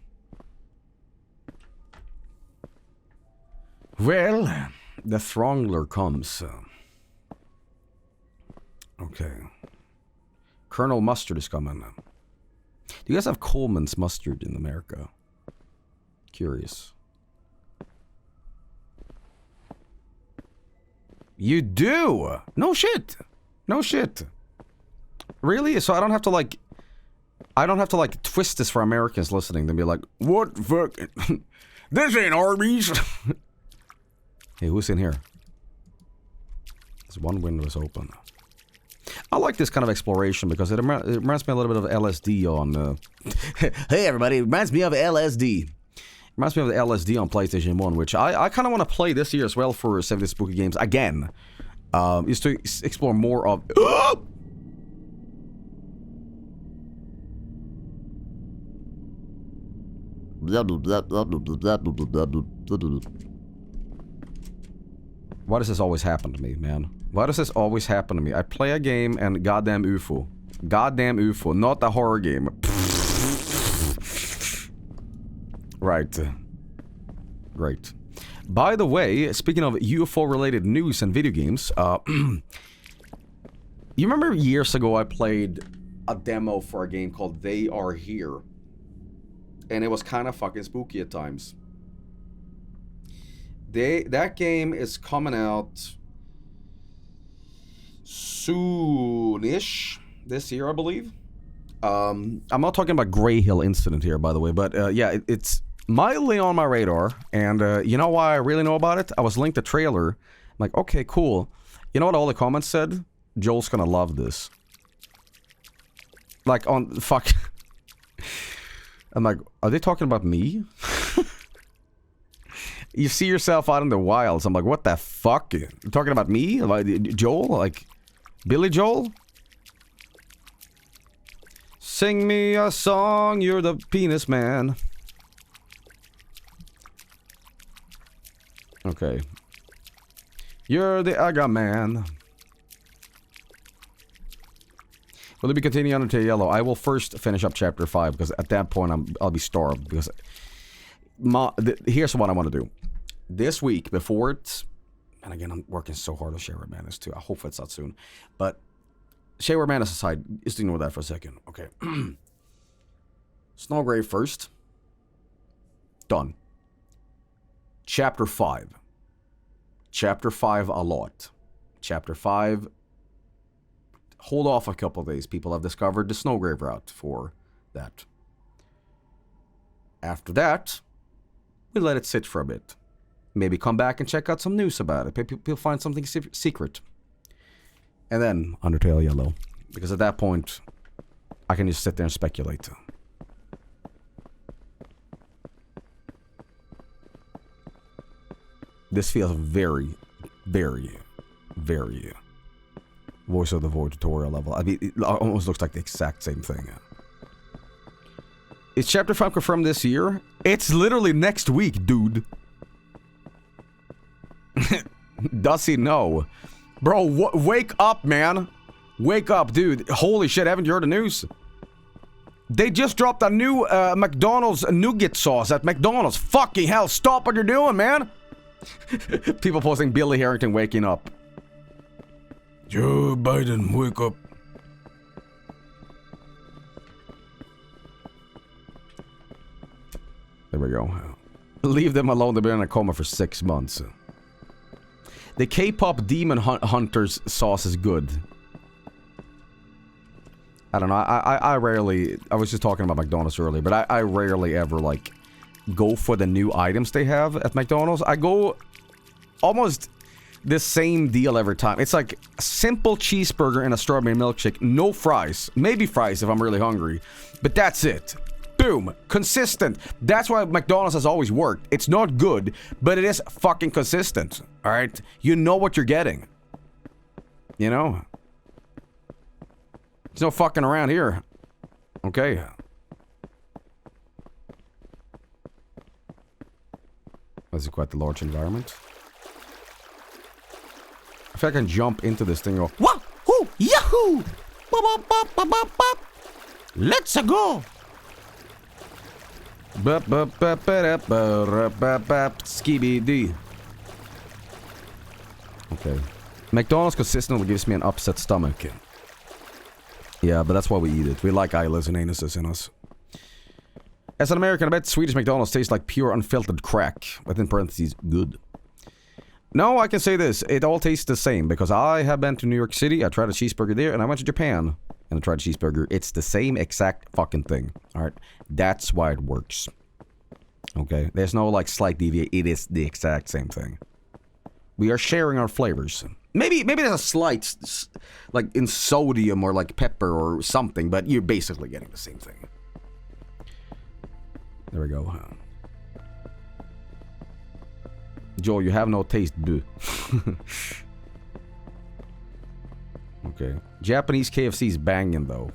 Well, the Throngler comes. Okay. Colonel Mustard is coming. Do you guys have Coleman's mustard in America? Curious. You do? No shit. No shit. Really? So I don't have to like... I don't have to like twist this for Americans listening and be like, what the fuck? This ain't Arby's. Hey, who's in here? There's one window is open. I like this kind of exploration because it reminds me a little bit of LSD on... Hey everybody, it reminds me of LSD. Reminds me of the LSD on PlayStation 1, which I kind of want to play this year as well for 70 Spooky Games again. Is to explore more of... Why does this always happen to me, man? Why does this always happen to me? I play a game and goddamn UFO. Goddamn UFO, not a horror game. Right. Great. By the way, speaking of UFO-related news and video games, you remember years ago I played a demo for a game called They Are Here? And it was kind of fucking spooky at times. That game is coming out soonish this year, I believe. I'm not talking about Grey Hill Incident here, by the way, but yeah, it's mildly on my radar. And you know why I really know about it? I was linked a trailer. I'm like, okay, cool. You know what all the comments said? Joel's gonna love this. Like on fuck. I'm like, are they talking about me? You see yourself out in the wilds. I'm like, what the fuck? You're talking about me? Like Joel? Like Billy Joel? Sing me a song, you're the penis man. Okay. You're the Aga man. Will it be continuing Undertale Yellow? I will first finish up chapter 5 because at that point I'll be starved because here's what I want to do. This week before it's, and again I'm working so hard on Shayware Madness too. I hope it's not soon. But Shayware Madness aside, just ignore that for a second. Okay. Snowgrave first. Done. Chapter 5. Chapter 5 a lot. Chapter 5. Hold off a couple of days. People have discovered the Snowgrave route for that. After that, we let it sit for a bit. Maybe come back and check out some news about it. Maybe we'll find something secret. And then Undertale Yellow. Because at that point, I can just sit there and speculate. This feels very, very, very Voice of the Void tutorial level. I mean, it almost looks like the exact same thing. Is Chapter 5 confirmed this year? It's literally next week, dude. Does he know? Bro, wake up, man. Wake up, dude. Holy shit, haven't you heard the news? They just dropped a new McDonald's nougat sauce at McDonald's. Fucking hell, stop what you're doing, man. People posting Billy Harrington waking up. Joe Biden, wake up. There we go. Leave them alone. They've been in a coma for 6 months. The K-pop Demon Hunters sauce is good. I don't know. I rarely... I was just talking about McDonald's earlier, but I rarely ever, like, go for the new items they have at McDonald's. I go almost the same deal every time. It's like a simple cheeseburger and a strawberry milkshake. No fries. Maybe fries if I'm really hungry. But that's it. Boom. Consistent. That's why McDonald's has always worked. It's not good, but it is fucking consistent. Alright? You know what you're getting. You know? There's no fucking around here. Okay. This is quite the large environment. I feel like I can jump into this thing and go, wahoo! Yahoo! Bop, bop, bop, bop, bop, bop. Let's go! Bop, bop, bop, bop, bop, bop, bop, skibidi. Okay. McDonald's consistently gives me an upset stomach. Yeah, but that's why we eat it. We like eyelids and anuses in us. As an American, I bet Swedish McDonald's tastes like pure unfiltered crack. Within parentheses, good. No, I can say this. It all tastes the same because I have been to New York City. I tried a cheeseburger there, and I went to Japan and I tried a cheeseburger. It's the same exact fucking thing. All right, that's why it works. Okay, there's no like slight deviation. It is the exact same thing. We are sharing our flavors. Maybe there's a slight, like in sodium or like pepper or something, but you're basically getting the same thing. There we go. Joel, you have no taste, boo. Okay. Japanese KFC is banging, though.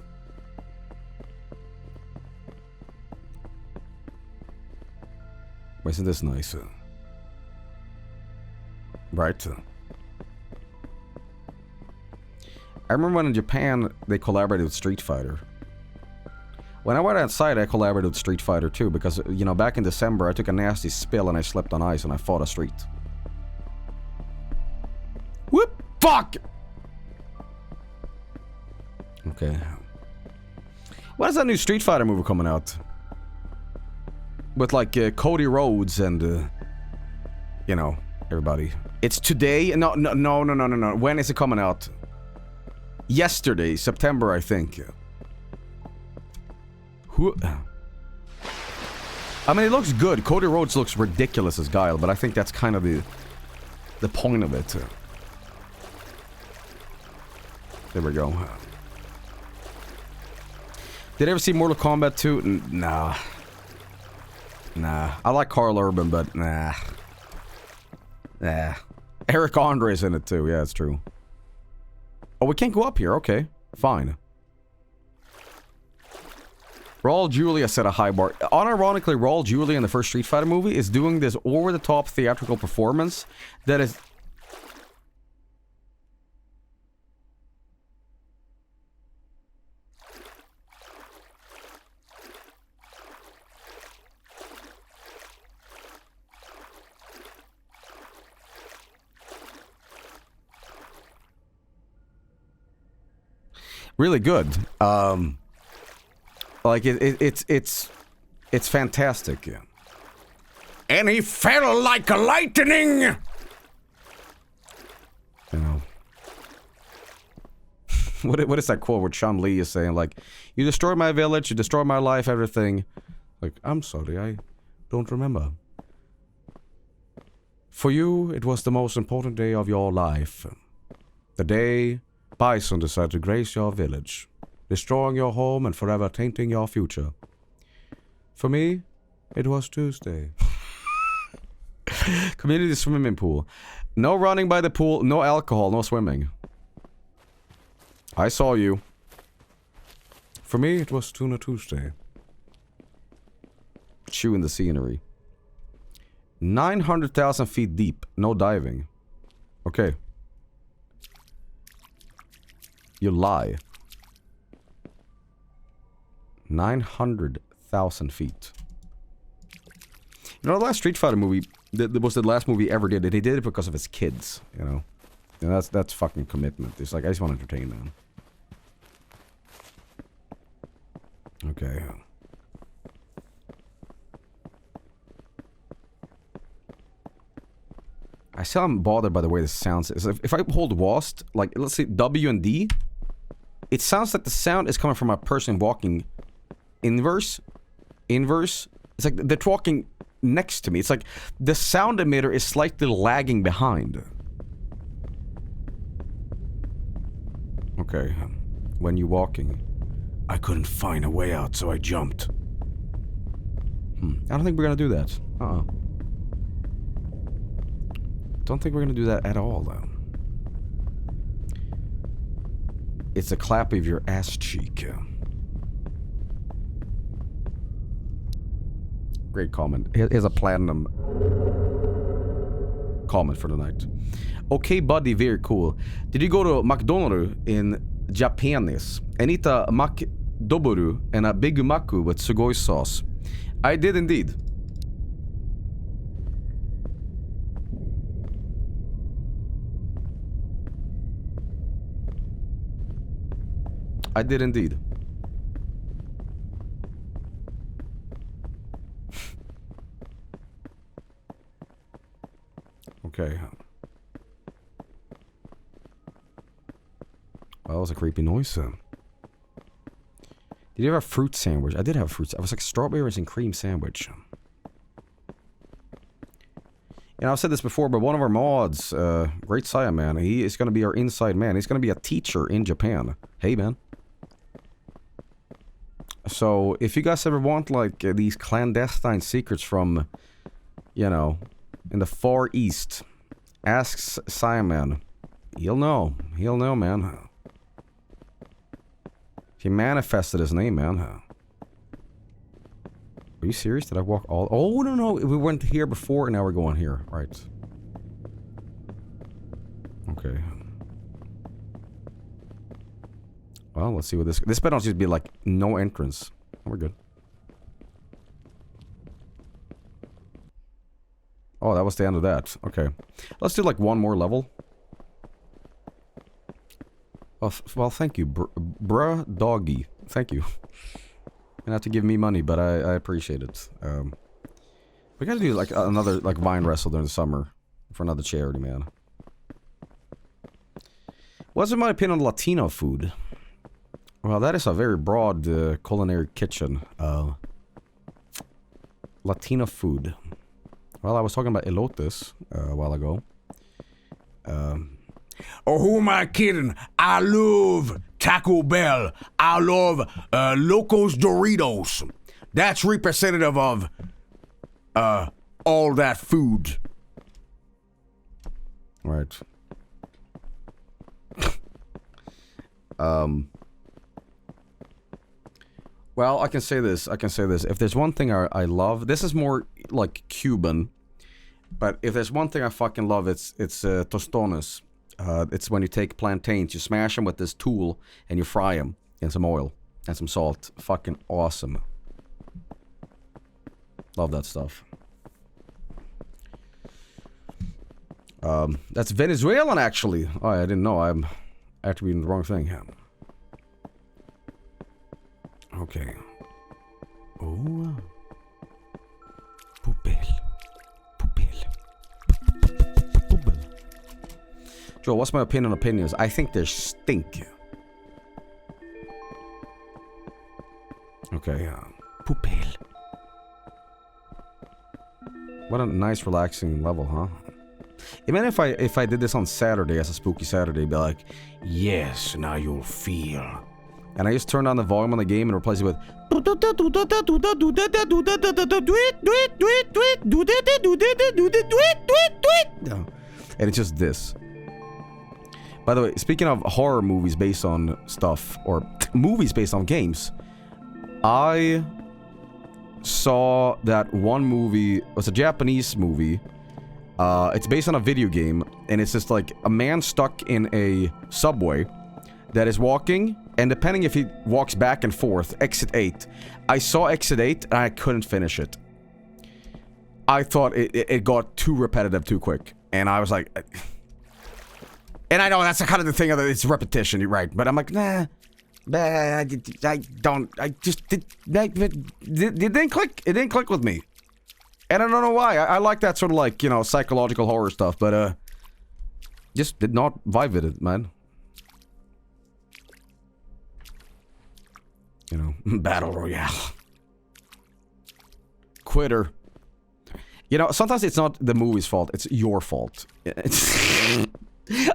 Isn't this nice? Right. I remember when in Japan, they collaborated with Street Fighter. When I went outside, I collaborated with Street Fighter too, because, you know, back in December, I took a nasty spill and I slipped on ice and I fought a street. Whoop! Fuck! Okay. When is that new Street Fighter movie coming out? With, like, Cody Rhodes and, you know, everybody. It's today? No. When is it coming out? Yesterday, September, I think. Who? I mean, it looks good. Cody Rhodes looks ridiculous as Guile, but I think that's kind of the point of it. There we go. Did you ever see Mortal Kombat 2? Nah. Nah. I like Carl Urban, but nah. Nah. Eric Andre's in it too. Yeah, it's true. Oh, we can't go up here. Okay. Fine. Raul Julia set a high bar. Unironically, Raul Julia in the first Street Fighter movie is doing this over-the-top theatrical performance that is... really good. Like it's fantastic. And he fell like a lightning. You know. What is that quote where Chun Li is saying, like, you destroyed my village, you destroyed my life, everything. Like, I'm sorry, I don't remember. For you, it was the most important day of your life. The day Bison decided to graze your village, destroying your home and forever tainting your future. For me, it was Tuesday. Community swimming pool. No running by the pool, no alcohol, no swimming. I saw you. For me, it was Tuna Tuesday. Chewing the scenery. 900,000 feet deep, no diving. Okay. You lie. 900,000 feet. You know, the last Street Fighter movie, that was the last movie he ever did, and he did it because of his kids, you know? And that's fucking commitment. It's like, I just want to entertain them. Okay. I still am bothered by the way this sounds. If I hold WASD, like, let's say W and D, it sounds like the sound is coming from a person walking inverse. It's like they're walking next to me. It's like the sound emitter is slightly lagging behind. Okay. When you're walking. I couldn't find a way out, so I jumped. I don't think we're gonna do that. Don't think we're gonna do that at all, though. It's a clap of your ass cheek. Great comment. Here's a platinum comment for the night. Okay, buddy, very cool. Did you go to McDonald's in Japanese and eat a Vinebooru and a Big Macu with sugoi sauce? I did indeed. I did indeed. Okay. Well, that was a creepy noise. Did you have a fruit sandwich? I did have a fruit. I was like strawberries and cream sandwich. You know, I've said this before, but one of our mods, Great Saya, man, he is going to be our inside man. He's going to be a teacher in Japan. Hey, man. So, if you guys ever want, like, these clandestine secrets from, you know, in the Far East, ask Saya, man. He'll know. He'll know, man. He manifested his name, man. Are you serious? Did I walk all... Oh, no. We went here before, and now we're going here. Right. Okay. Well, let's see what this... This better not just be, like, no entrance. Oh, we're good. Oh, that was the end of that. Okay. Let's do, like, one more level. Well, thank you, bruh doggy. Thank you. You don't have to give me money, but I appreciate it. We gotta do like another like Vine Wrestle during the summer for another charity, man. What's in my opinion on Latino food? Well, that is a very broad culinary kitchen. Latino food. Well, I was talking about elotes a while ago. Oh, who am I kidding? I love Taco Bell. I love Locos Doritos. That's representative of all that food. Right. Well, I can say this. If there's one thing I love, this is more like Cuban. But if there's one thing I fucking love, it's tostones. It's when you take plantains, you smash them with this tool, and you fry them in some oil and some salt. Fucking awesome. Love that stuff. That's Venezuelan, actually. Oh, I didn't know. I'm actually reading the wrong thing. Okay. Oh. Pupil. Joe, what's my opinion on opinions? I think they stink. Okay, Pupil. What a nice, relaxing level, huh? Even if I did this on Saturday as a spooky Saturday, be like, yes, now you'll feel. And I just turned on the volume on the game and replace it with. And it's just this. By the way, speaking of horror movies based on stuff, or movies based on games, I saw that one movie, it was a Japanese movie, it's based on a video game, and it's just like a man stuck in a subway that is walking, and depending if he walks back and forth, exit 8. I saw exit 8, and I couldn't finish it. I thought it got too repetitive too quick, and I was like... And I know that's the kind of the thing that it's repetition, right? But I'm like, nah, I don't. I just it didn't click. It didn't click with me, and I don't know why. I like that sort of like, you know, psychological horror stuff, but just did not vibe with it, man. You know, battle royale, quitter. You know, sometimes it's not the movie's fault; it's your fault.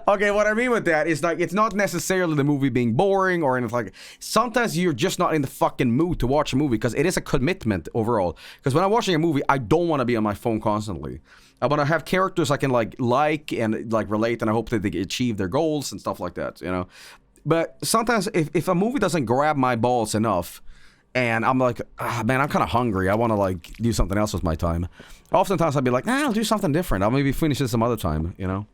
Okay, what I mean with that is, like, it's not necessarily the movie being boring or anything like... Sometimes you're just not in the fucking mood to watch a movie, because it is a commitment overall. Because when I'm watching a movie, I don't want to be on my phone constantly. I want to have characters I can, like and, like, relate, and I hope that they achieve their goals and stuff like that, you know? But sometimes, if a movie doesn't grab my balls enough, and I'm like, man, I'm kind of hungry, I want to, like, do something else with my time. Oftentimes, I'd be like, nah, I'll do something different. I'll maybe finish it some other time, you know?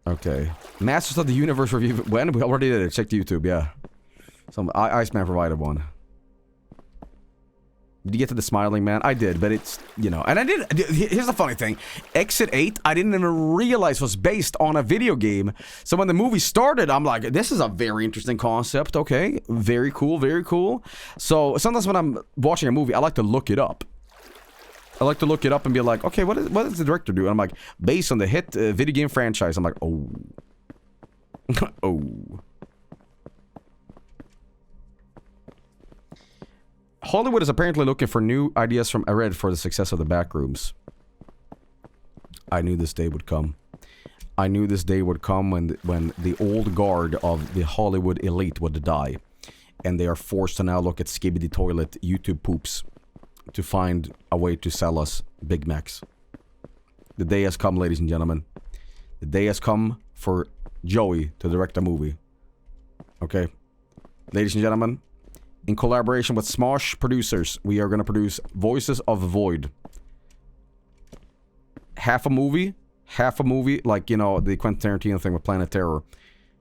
Okay. Masters of the Universe review. When? We already did it. Check YouTube, yeah. Iceman provided one. Did you get to the smiling man? I did, but it's, you know. And I did. Here's the funny thing. Exit 8, I didn't even realize was based on a video game. So when the movie started, I'm like, this is a very interesting concept. Okay. Very cool, very cool. So sometimes when I'm watching a movie, I like to look it up. I like to look it up and be like, okay, what does the director do? And I'm like, based on the hit video game franchise. I'm like, oh. Oh. Hollywood is apparently looking for new ideas from Red for the success of the Backrooms. I knew this day would come. I knew this day would come when the old guard of the Hollywood elite would die. And they are forced to now look at Skibidi Toilet YouTube poops to find a way to sell us Big Macs. The day has come, ladies and gentlemen. The day has come for Joey to direct a movie. Okay? Ladies and gentlemen, in collaboration with Smosh Producers, we are going to produce Voices of the Void. Half a movie, like, you know, the Quentin Tarantino thing with Planet Terror.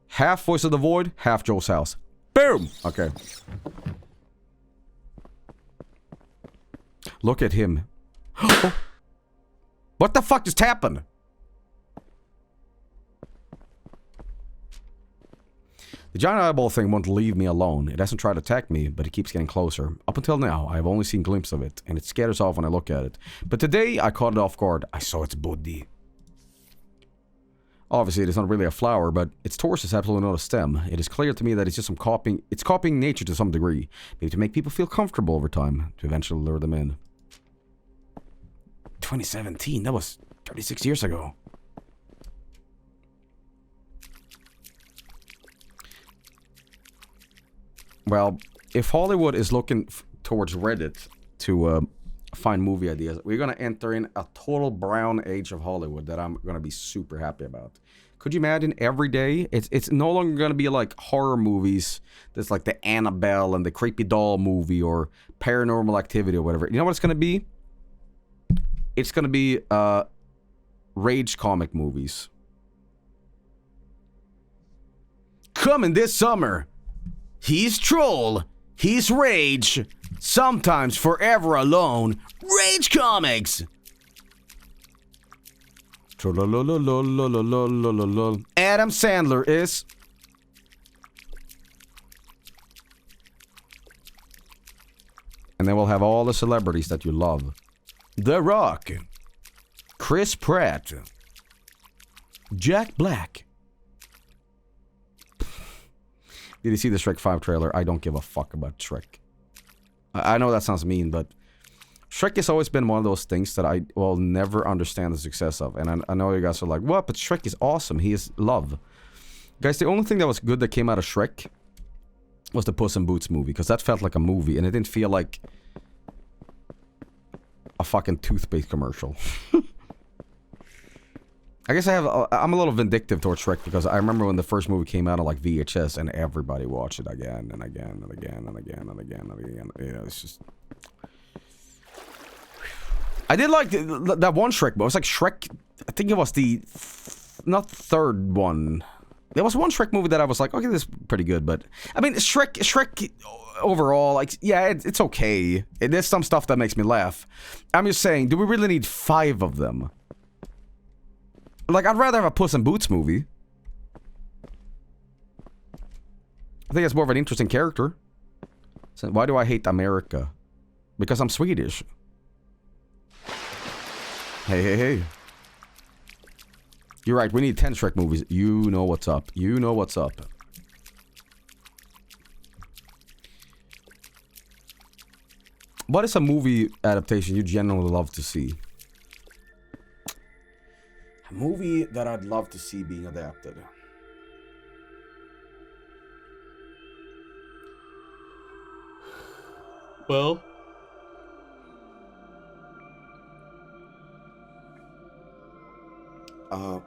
Half Voice of the Void, half Joe's House. Boom! Okay. Look at him. Oh. What the fuck just happened? The giant eyeball thing won't leave me alone. It hasn't tried to attack me, but it keeps getting closer. Up until now, I've only seen glimpses of it, and it scatters off when I look at it. But today, I caught it off guard. I saw its body. Obviously, it is not really a flower, but its torso is absolutely not a stem. It is clear to me that it's just it's copying nature to some degree. Maybe to make people feel comfortable over time, to eventually lure them in. 2017, that was 36 years ago. Well, if Hollywood is looking towards Reddit to find movie ideas, we're going to enter in a total brown age of Hollywood that I'm going to be super happy about. Could you imagine every day? It's no longer going to be like horror movies. That's like the Annabelle and the Creepy Doll movie or Paranormal Activity or whatever. You know what it's going to be? It's going to be rage comic movies. Coming this summer. He's troll. He's rage. Sometimes forever alone. Rage comics. Adam Sandler is. And then we'll have all the celebrities that you love. The Rock. Chris Pratt. Jack Black. Did you see the Shrek 5 trailer? I don't give a fuck about Shrek. I know that sounds mean, but Shrek has always been one of those things that I will never understand the success of. And I know you guys are like, what? But Shrek is awesome. He is love. Guys, the only thing that was good that came out of Shrek was the Puss in Boots movie, because that felt like a movie, and it didn't feel like a fucking toothpaste commercial. I guess I'm a little vindictive towards Shrek because I remember when the first movie came out on like VHS and everybody watched it again and again and again and again and again and again. You know, it's just. I did like that one Shrek, but it was like Shrek. I think it was the not third one. There was one Shrek movie that I was like, okay, this is pretty good, but I mean, Shrek overall, like, yeah, it's okay. There's some stuff that makes me laugh. I'm just saying, do we really need 5 of them? Like, I'd rather have a Puss in Boots movie. I think it's more of an interesting character. So why do I hate America? Because I'm Swedish. Hey. You're right, we need 10 Shrek movies. You know what's up. You know what's up. What is a movie adaptation you genuinely love to see? A movie that I'd love to see being adapted. Well,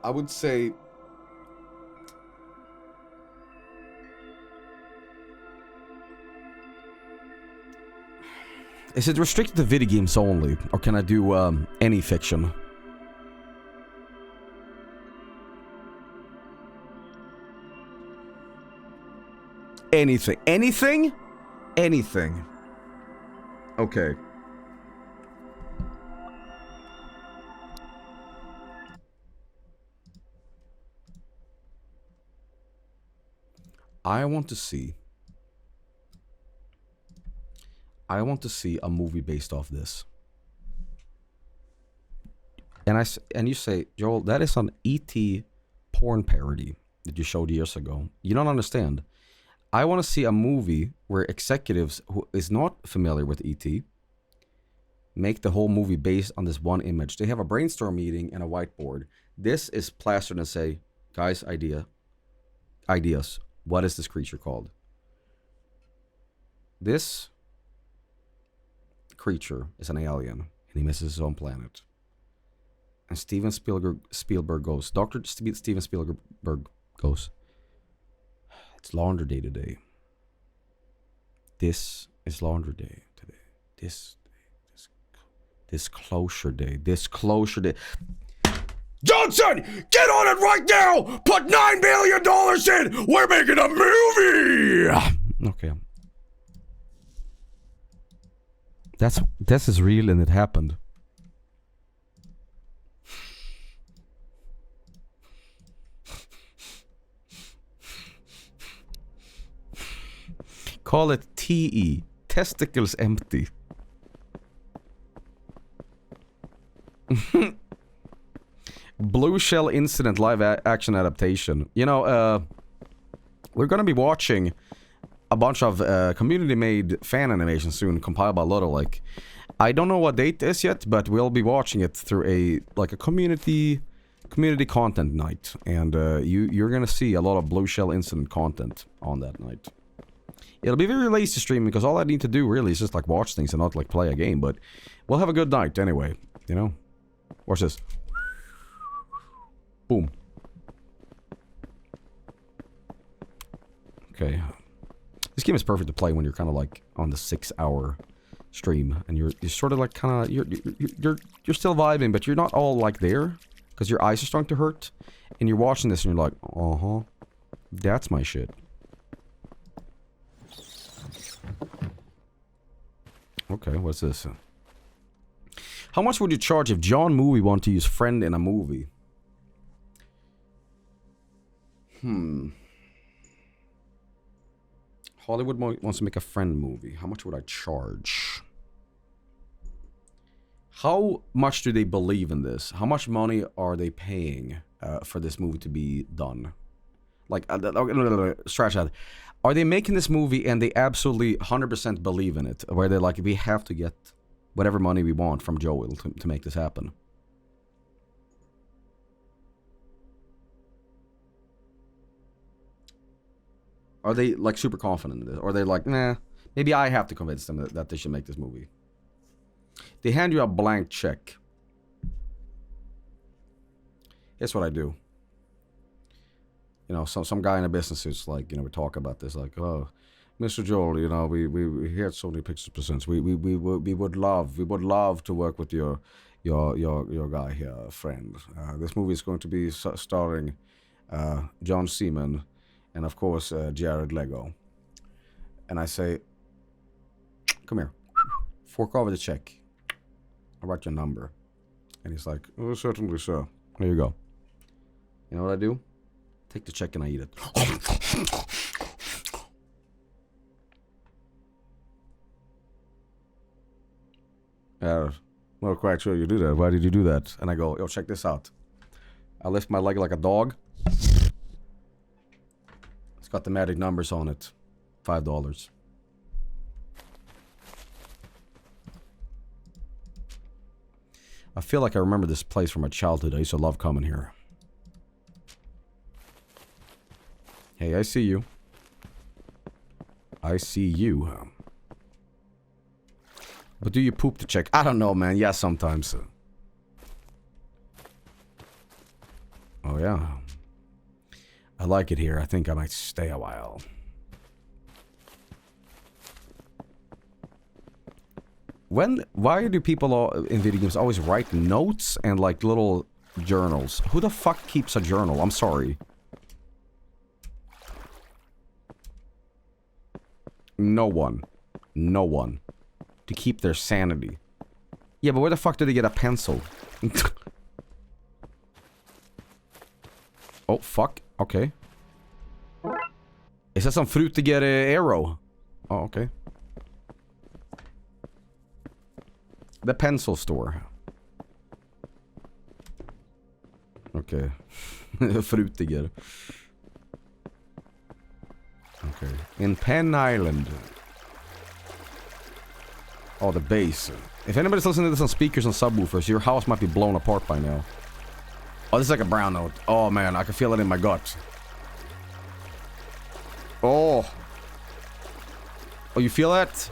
I would say is it restricted to video games only, or can I do any fiction? Anything. Anything? Anything. Okay. I want to see a movie based off this. And you say, Joel, that is an E.T. porn parody that you showed years ago. You don't understand. I want to see a movie where executives who is not familiar with E.T. make the whole movie based on this one image. They have a brainstorm meeting and a whiteboard. This is plastered and say, guys, ideas. What is this creature called? This creature is an alien, and he misses his own planet. And Steven Spielberg goes, Steven Spielberg goes, it's laundry day today. This is laundry day today. Disclosure day. Johnson, get on it right now! Put $9 billion in! We're making a movie! Okay. This is real and it happened. Call it TE. Testicles empty. Blue Shell Incident live action adaptation. You know, we're gonna be watching a bunch of community-made fan animations soon, compiled by Ludolike. I don't know what date is yet, but we'll be watching it through a community content night, and you're gonna see a lot of Blue Shell Incident content on that night. It'll be very lazy streaming because all I need to do really is just like watch things and not like play a game, but we'll have a good night anyway, you know? Watch this. Boom. Okay. This game is perfect to play when you're kind of like on the 6-hour stream and you're sort of like kind of you're still vibing, but you're not all like there because your eyes are starting to hurt, and you're watching this and you're like, that's my shit. Okay, what's this? How much would you charge if John Movie wanted to use friend in a movie? Hollywood wants to make a friend movie. How much would I charge? How much do they believe in this? How much money are they paying for this movie to be done? Like, scratch that. Are they making this movie and they absolutely 100% believe in it? Where they're like, we have to get whatever money we want from Joel to make this happen? Are they like super confident in this? Or are they like, nah, maybe I have to convince them that they should make this movie? They hand you a blank check. Here's what I do. You know, some guy in a business is like, you know, we talk about this, like, oh, Mr. Joel, you know, we had so many pictures presents. We would love to work with your guy here, friend. This movie is going to be starring John Seaman and of course Jared Leto. And I say, come here, fork over the check. I'll write your number. And he's like, oh, certainly, sir. There you go. You know what I do? Take the check and I eat it. Not quite sure you do that. Why did you do that? And I go, yo, check this out. I lift my leg like a dog. It's got the magic numbers on it. $5. I feel like I remember this place from my childhood. I used to love coming here. Hey, I see you. I see you. But do you poop the check? I don't know, man. Yeah, sometimes. Oh, yeah. I like it here. I think I might stay a while. Why do people in video games always write notes and like little journals? Who the fuck keeps a journal? I'm sorry. No one. No one. To keep their sanity. Yeah, but where the fuck did they get a pencil? Oh, fuck. Okay. Is that some fruit to get an arrow? Oh, okay. The pencil store. mycket frutigare. Okay. In Penn Island. Oh, the bass. If anybody's listening to this on speakers and subwoofers, your house might be blown apart by now. Oh, this is like a brown note. Oh, man, I can feel it in my gut. Oh. Oh, you feel that?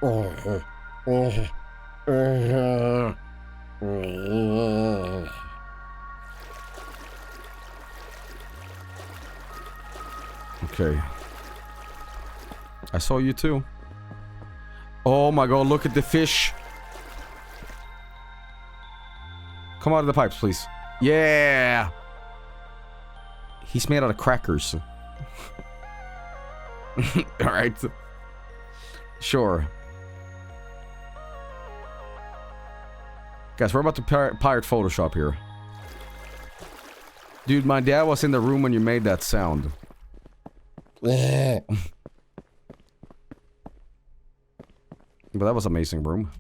Oh. Oh. Oh. Okay. I saw you too. Oh my god, look at the fish. Come out of the pipes, please. Yeah! He's made out of crackers. Alright. Sure. Guys, we're about to pirate Photoshop here. Dude, my dad was in the room when you made that sound. But that was amazing room.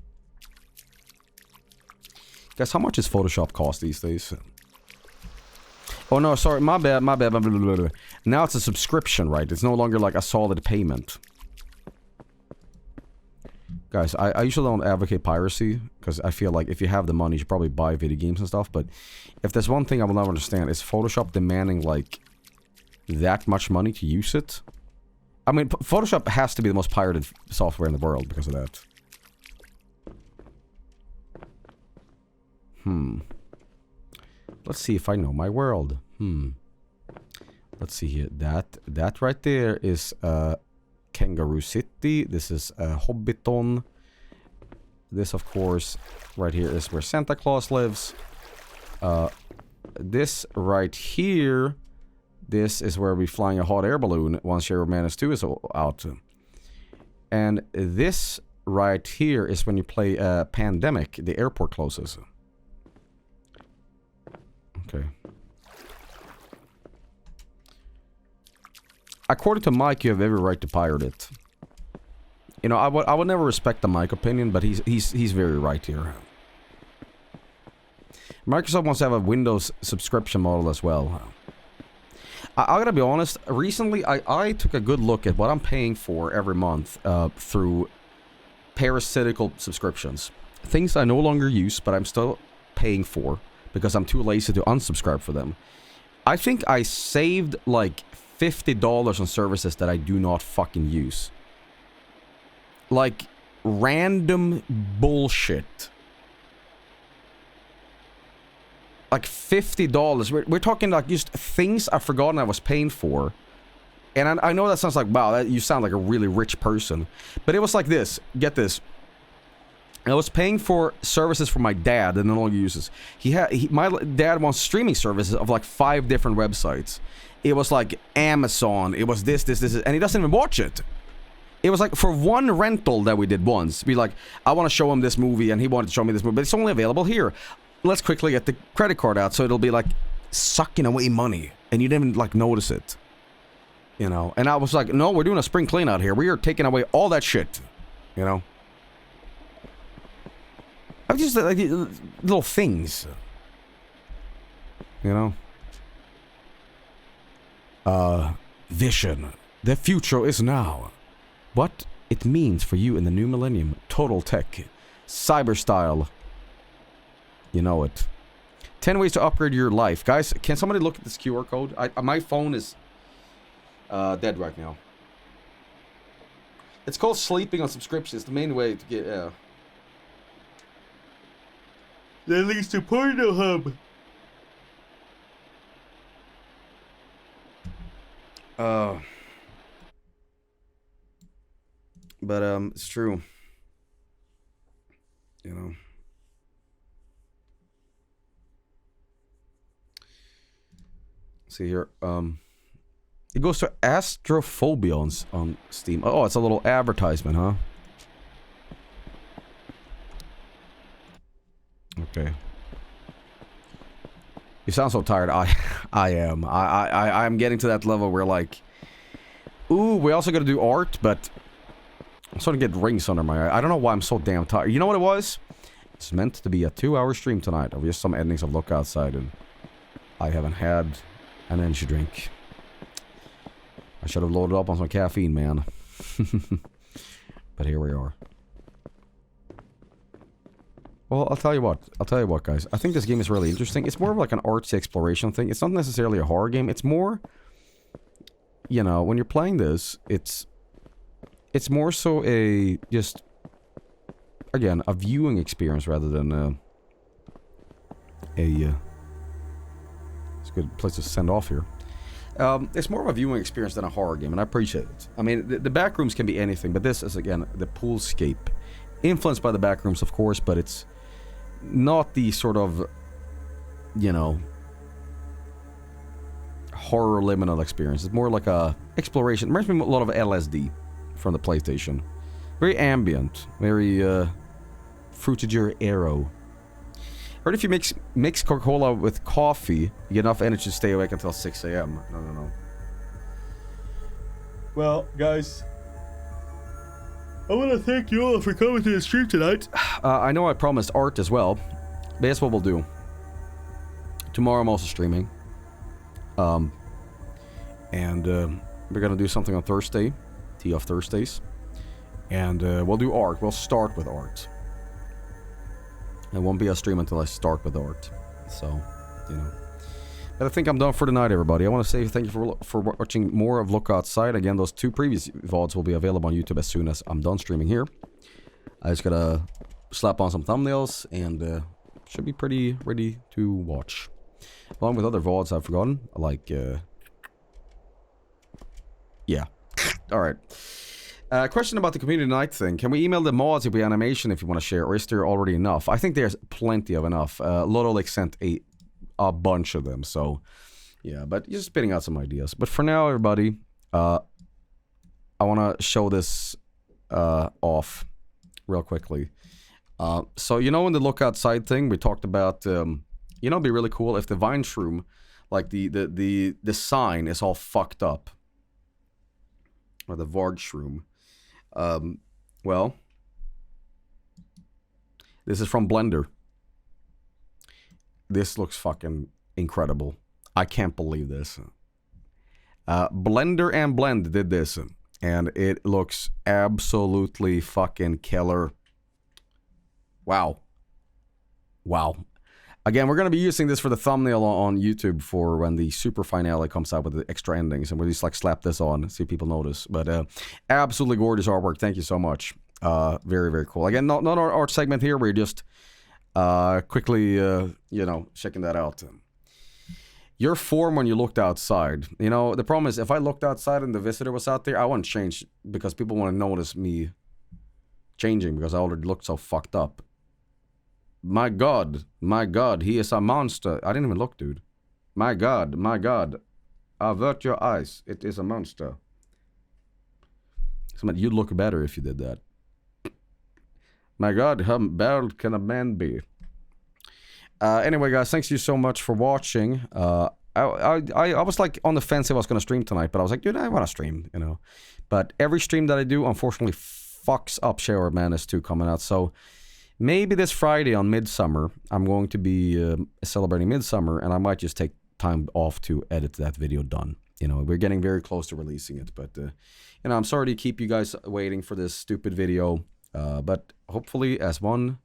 Guys, how much does Photoshop cost these days? Oh no, sorry, my bad. Now it's a subscription, right? It's no longer like a solid payment. Guys, I usually don't advocate piracy, because I feel like if you have the money, you should probably buy video games and stuff, but if there's one thing I will never understand, is Photoshop demanding, like, that much money to use it? I mean, Photoshop has to be the most pirated software in the world because of that. Let's see if I know my world. Let's see here. That right there is Kangaroo City. This is Hobbiton. This, of course, right here is where Santa Claus lives. This right here, this is where we're flying a hot air balloon once Share of Madness 2 is out. And this right here is when you play Pandemic, the airport closes. Okay. According to Mike, you have every right to pirate it. You know, I would never respect the Mike opinion, but he's very right here. Microsoft wants to have a Windows subscription model as well. I gotta be honest, recently I took a good look at what I'm paying for every month through parasitical subscriptions. Things I no longer use, but I'm still paying for because I'm too lazy to unsubscribe for them. I think I saved like $50 on services that I do not fucking use. Like random bullshit. Like $50. We're talking like just things I've forgotten I was paying for. And I know that sounds like, wow, you sound like a really rich person. But it was like this. Get this. I was paying for services for my dad that no longer uses. My dad wants streaming services of like 5 different websites. It was like Amazon. It was this, and he doesn't even watch it. It was like for one rental that we did once. Be like, I want to show him this movie, and he wanted to show me this movie, but it's only available here. Let's quickly get the credit card out so it'll be like sucking away money, and you didn't even like notice it. You know, and I was like, no, we're doing a spring clean out here. We are taking away all that shit. You know, I'm just like little things. You know, vision. The future is now. What it means for you in the new millennium. Total tech, cyber style. You know it. 10 ways to upgrade your life, guys. Can somebody look at this QR code? My phone is dead right now. It's called sleeping on subscriptions. The main way to get that leads to Porno Hub. But it's true. You know. See here. It goes to Astrophobia on Steam. Oh, it's a little advertisement, huh? Okay. You sound so tired. I am. I'm getting to that level where like, ooh, we also got to do art, but I'm starting to get rings under my eye. I don't know why I'm so damn tired. You know what it was? It's meant to be a 2-hour stream tonight of just some endings of Look Outside, and I haven't had an energy drink. I should have loaded up on some caffeine, man. But here we are. Well, I'll tell you what, guys. I think this game is really interesting. It's more of like an artsy exploration thing. It's not necessarily a horror game. It's more, you know, when you're playing this, it's more so a, just, again, a viewing experience rather than it's a good place to send off here. It's more of a viewing experience than a horror game, and I appreciate it. I mean, the backrooms can be anything, but this is, again, the Poolscape. Influenced by the backrooms, of course, but it's not the sort of, you know, horror liminal experience. It's more like a exploration. It reminds me a lot of LSD from the PlayStation. Very ambient, very fruited your arrow. Heard if you mix Coca-Cola with coffee, you get enough energy to stay awake until 6 a.m. No. Well, guys, I want to thank you all for coming to the stream tonight. I know I promised art as well, but that's what we'll do. Tomorrow I'm also streaming. And we're going to do something on Thursday, Tea of Thursdays. And we'll do art. We'll start with art. It won't be a stream until I start with art. So, you know. But I think I'm done for the night, everybody. I want to say thank you for watching more of Look Outside. Again, those 2 previous VODs will be available on YouTube as soon as I'm done streaming here. I just gotta slap on some thumbnails and should be pretty ready to watch. Along with other VODs I've forgotten, like, yeah. Alright. Question about the community night thing. Can we email the mods if we animation if you want to share, or is there already enough? I think there's plenty of enough. Lotolix sent a bunch of them, so yeah, but just spitting out some ideas. But for now, everybody, I want to show this off real quickly. So, you know, in the Look Outside thing, we talked about, you know, it'd be really cool if the Vinesauce, like the sign is all fucked up. Or the Vargshoom. Well, this is from Blender. This looks fucking incredible. I can't believe this. Blender and Blend did this, and it looks absolutely fucking killer. Wow. Wow. Again, we're going to be using this for the thumbnail on YouTube for when the super finale comes out with the extra endings, and we'll just like slap this on, see if people notice. But absolutely gorgeous artwork. Thank you so much. Very, very cool. Again, not our art segment here. We're just quickly, you know, checking that out. Your form when you looked outside. You know, the problem is if I looked outside and the visitor was out there, I wouldn't change because people want to notice me changing because I already looked so fucked up. My God, he is a monster. I didn't even look, dude. My God, avert your eyes. It is a monster. You'd look better if you did that. My God, how bad can a man be? Anyway, guys, thanks you so much for watching. I was like on the fence if I was going to stream tonight, but I was like, dude, I want to stream, you know. But every stream that I do, unfortunately, fucks up Shower Madness 2 coming out, so maybe this Friday on Midsummer, I'm going to be celebrating Midsummer, and I might just take time off to edit that video done. You know, we're getting very close to releasing it, but, you know, I'm sorry to keep you guys waiting for this stupid video, but hopefully, as one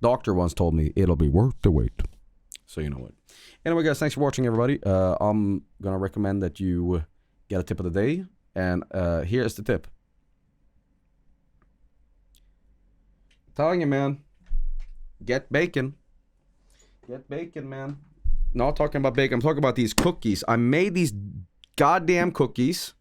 doctor once told me, it'll be worth the wait. So you know what. Anyway, guys, thanks for watching, everybody. I'm going to recommend that you get a tip of the day, and here's the tip. I'm telling you, man. Get bacon. Get bacon, man. Not talking about bacon. I'm talking about these cookies. I made these goddamn cookies.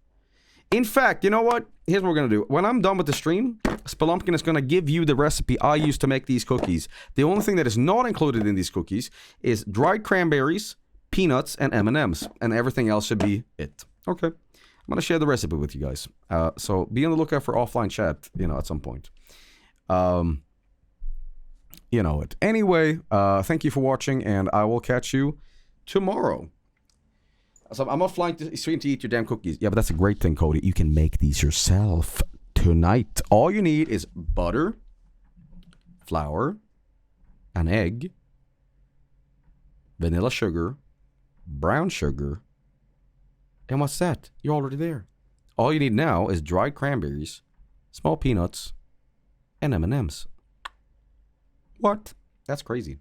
In fact, you know what? Here's what we're going to do. When I'm done with the stream, Spelumpkin is going to give you the recipe I used to make these cookies. The only thing that is not included in these cookies is dried cranberries, peanuts, and M&Ms. And everything else should be it. Okay. I'm going to share the recipe with you guys. So be on the lookout for offline chat, you know, at some point. You know it. Anyway, thank you for watching, and I will catch you tomorrow. So I'm not flying to stream to eat your damn cookies. Yeah, but that's a great thing, Cody. You can make these yourself, tonight. All you need is butter, flour, an egg, vanilla sugar, brown sugar, and what's that? You're already there. All you need now is dried cranberries, small peanuts, and M&Ms. What? That's crazy.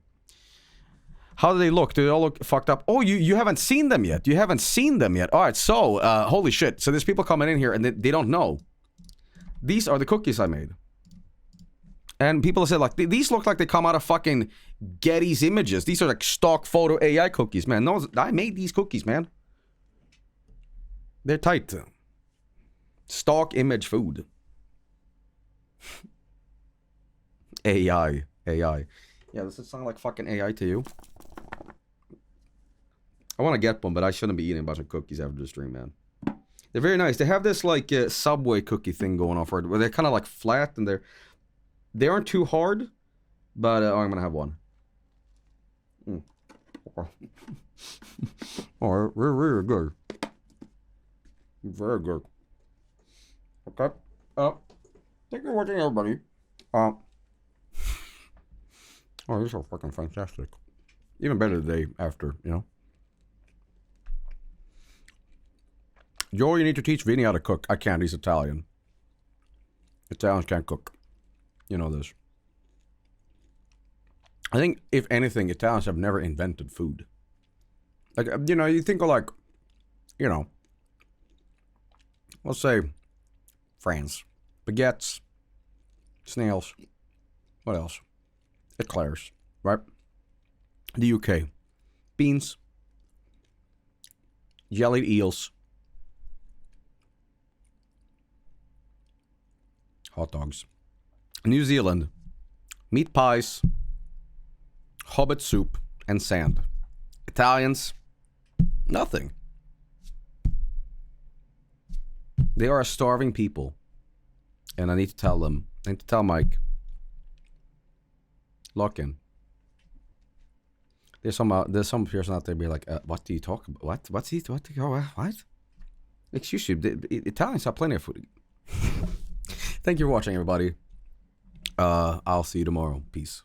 How do they look? Do they all look fucked up? Oh, you haven't seen them yet. You haven't seen them yet. All right, so, holy shit. So there's people coming in here and they don't know. These are the cookies I made. And people said, like, these look like they come out of fucking Getty's Images. These are like stock photo AI cookies, man. No, I made these cookies, man. They're tight. Stock image food. AI. Yeah, does it sound like fucking AI to you? I want to get one, but I shouldn't be eating a bunch of cookies after the stream, man. They're very nice. They have this, like, Subway cookie thing going on for it, where they're kind of, like, flat, and they aren't too hard, but, I'm gonna have one. Oh, really good. Very good. Okay. Thank you for watching, everybody. Oh, these are fucking fantastic. Even better the day after, you know. Joe, you need to teach Vinny how to cook. I can't, he's Italian. Italians can't cook. You know this. I think, if anything, Italians have never invented food. Like, you know, you think of, like, you know, let's say France. Baguettes. Snails. What else? Eclairs, right? The UK. Beans. Jellied eels. Hot dogs. New Zealand. Meat pies. Hobbit soup. And sand. Italians. Nothing. They are a starving people. And I need to tell them. I need to tell Mike. Lock in. There's some person out there be like, what do you talk about? What? Excuse you, the Italians have plenty of food. Thank you for watching, everybody. I'll see you tomorrow. Peace.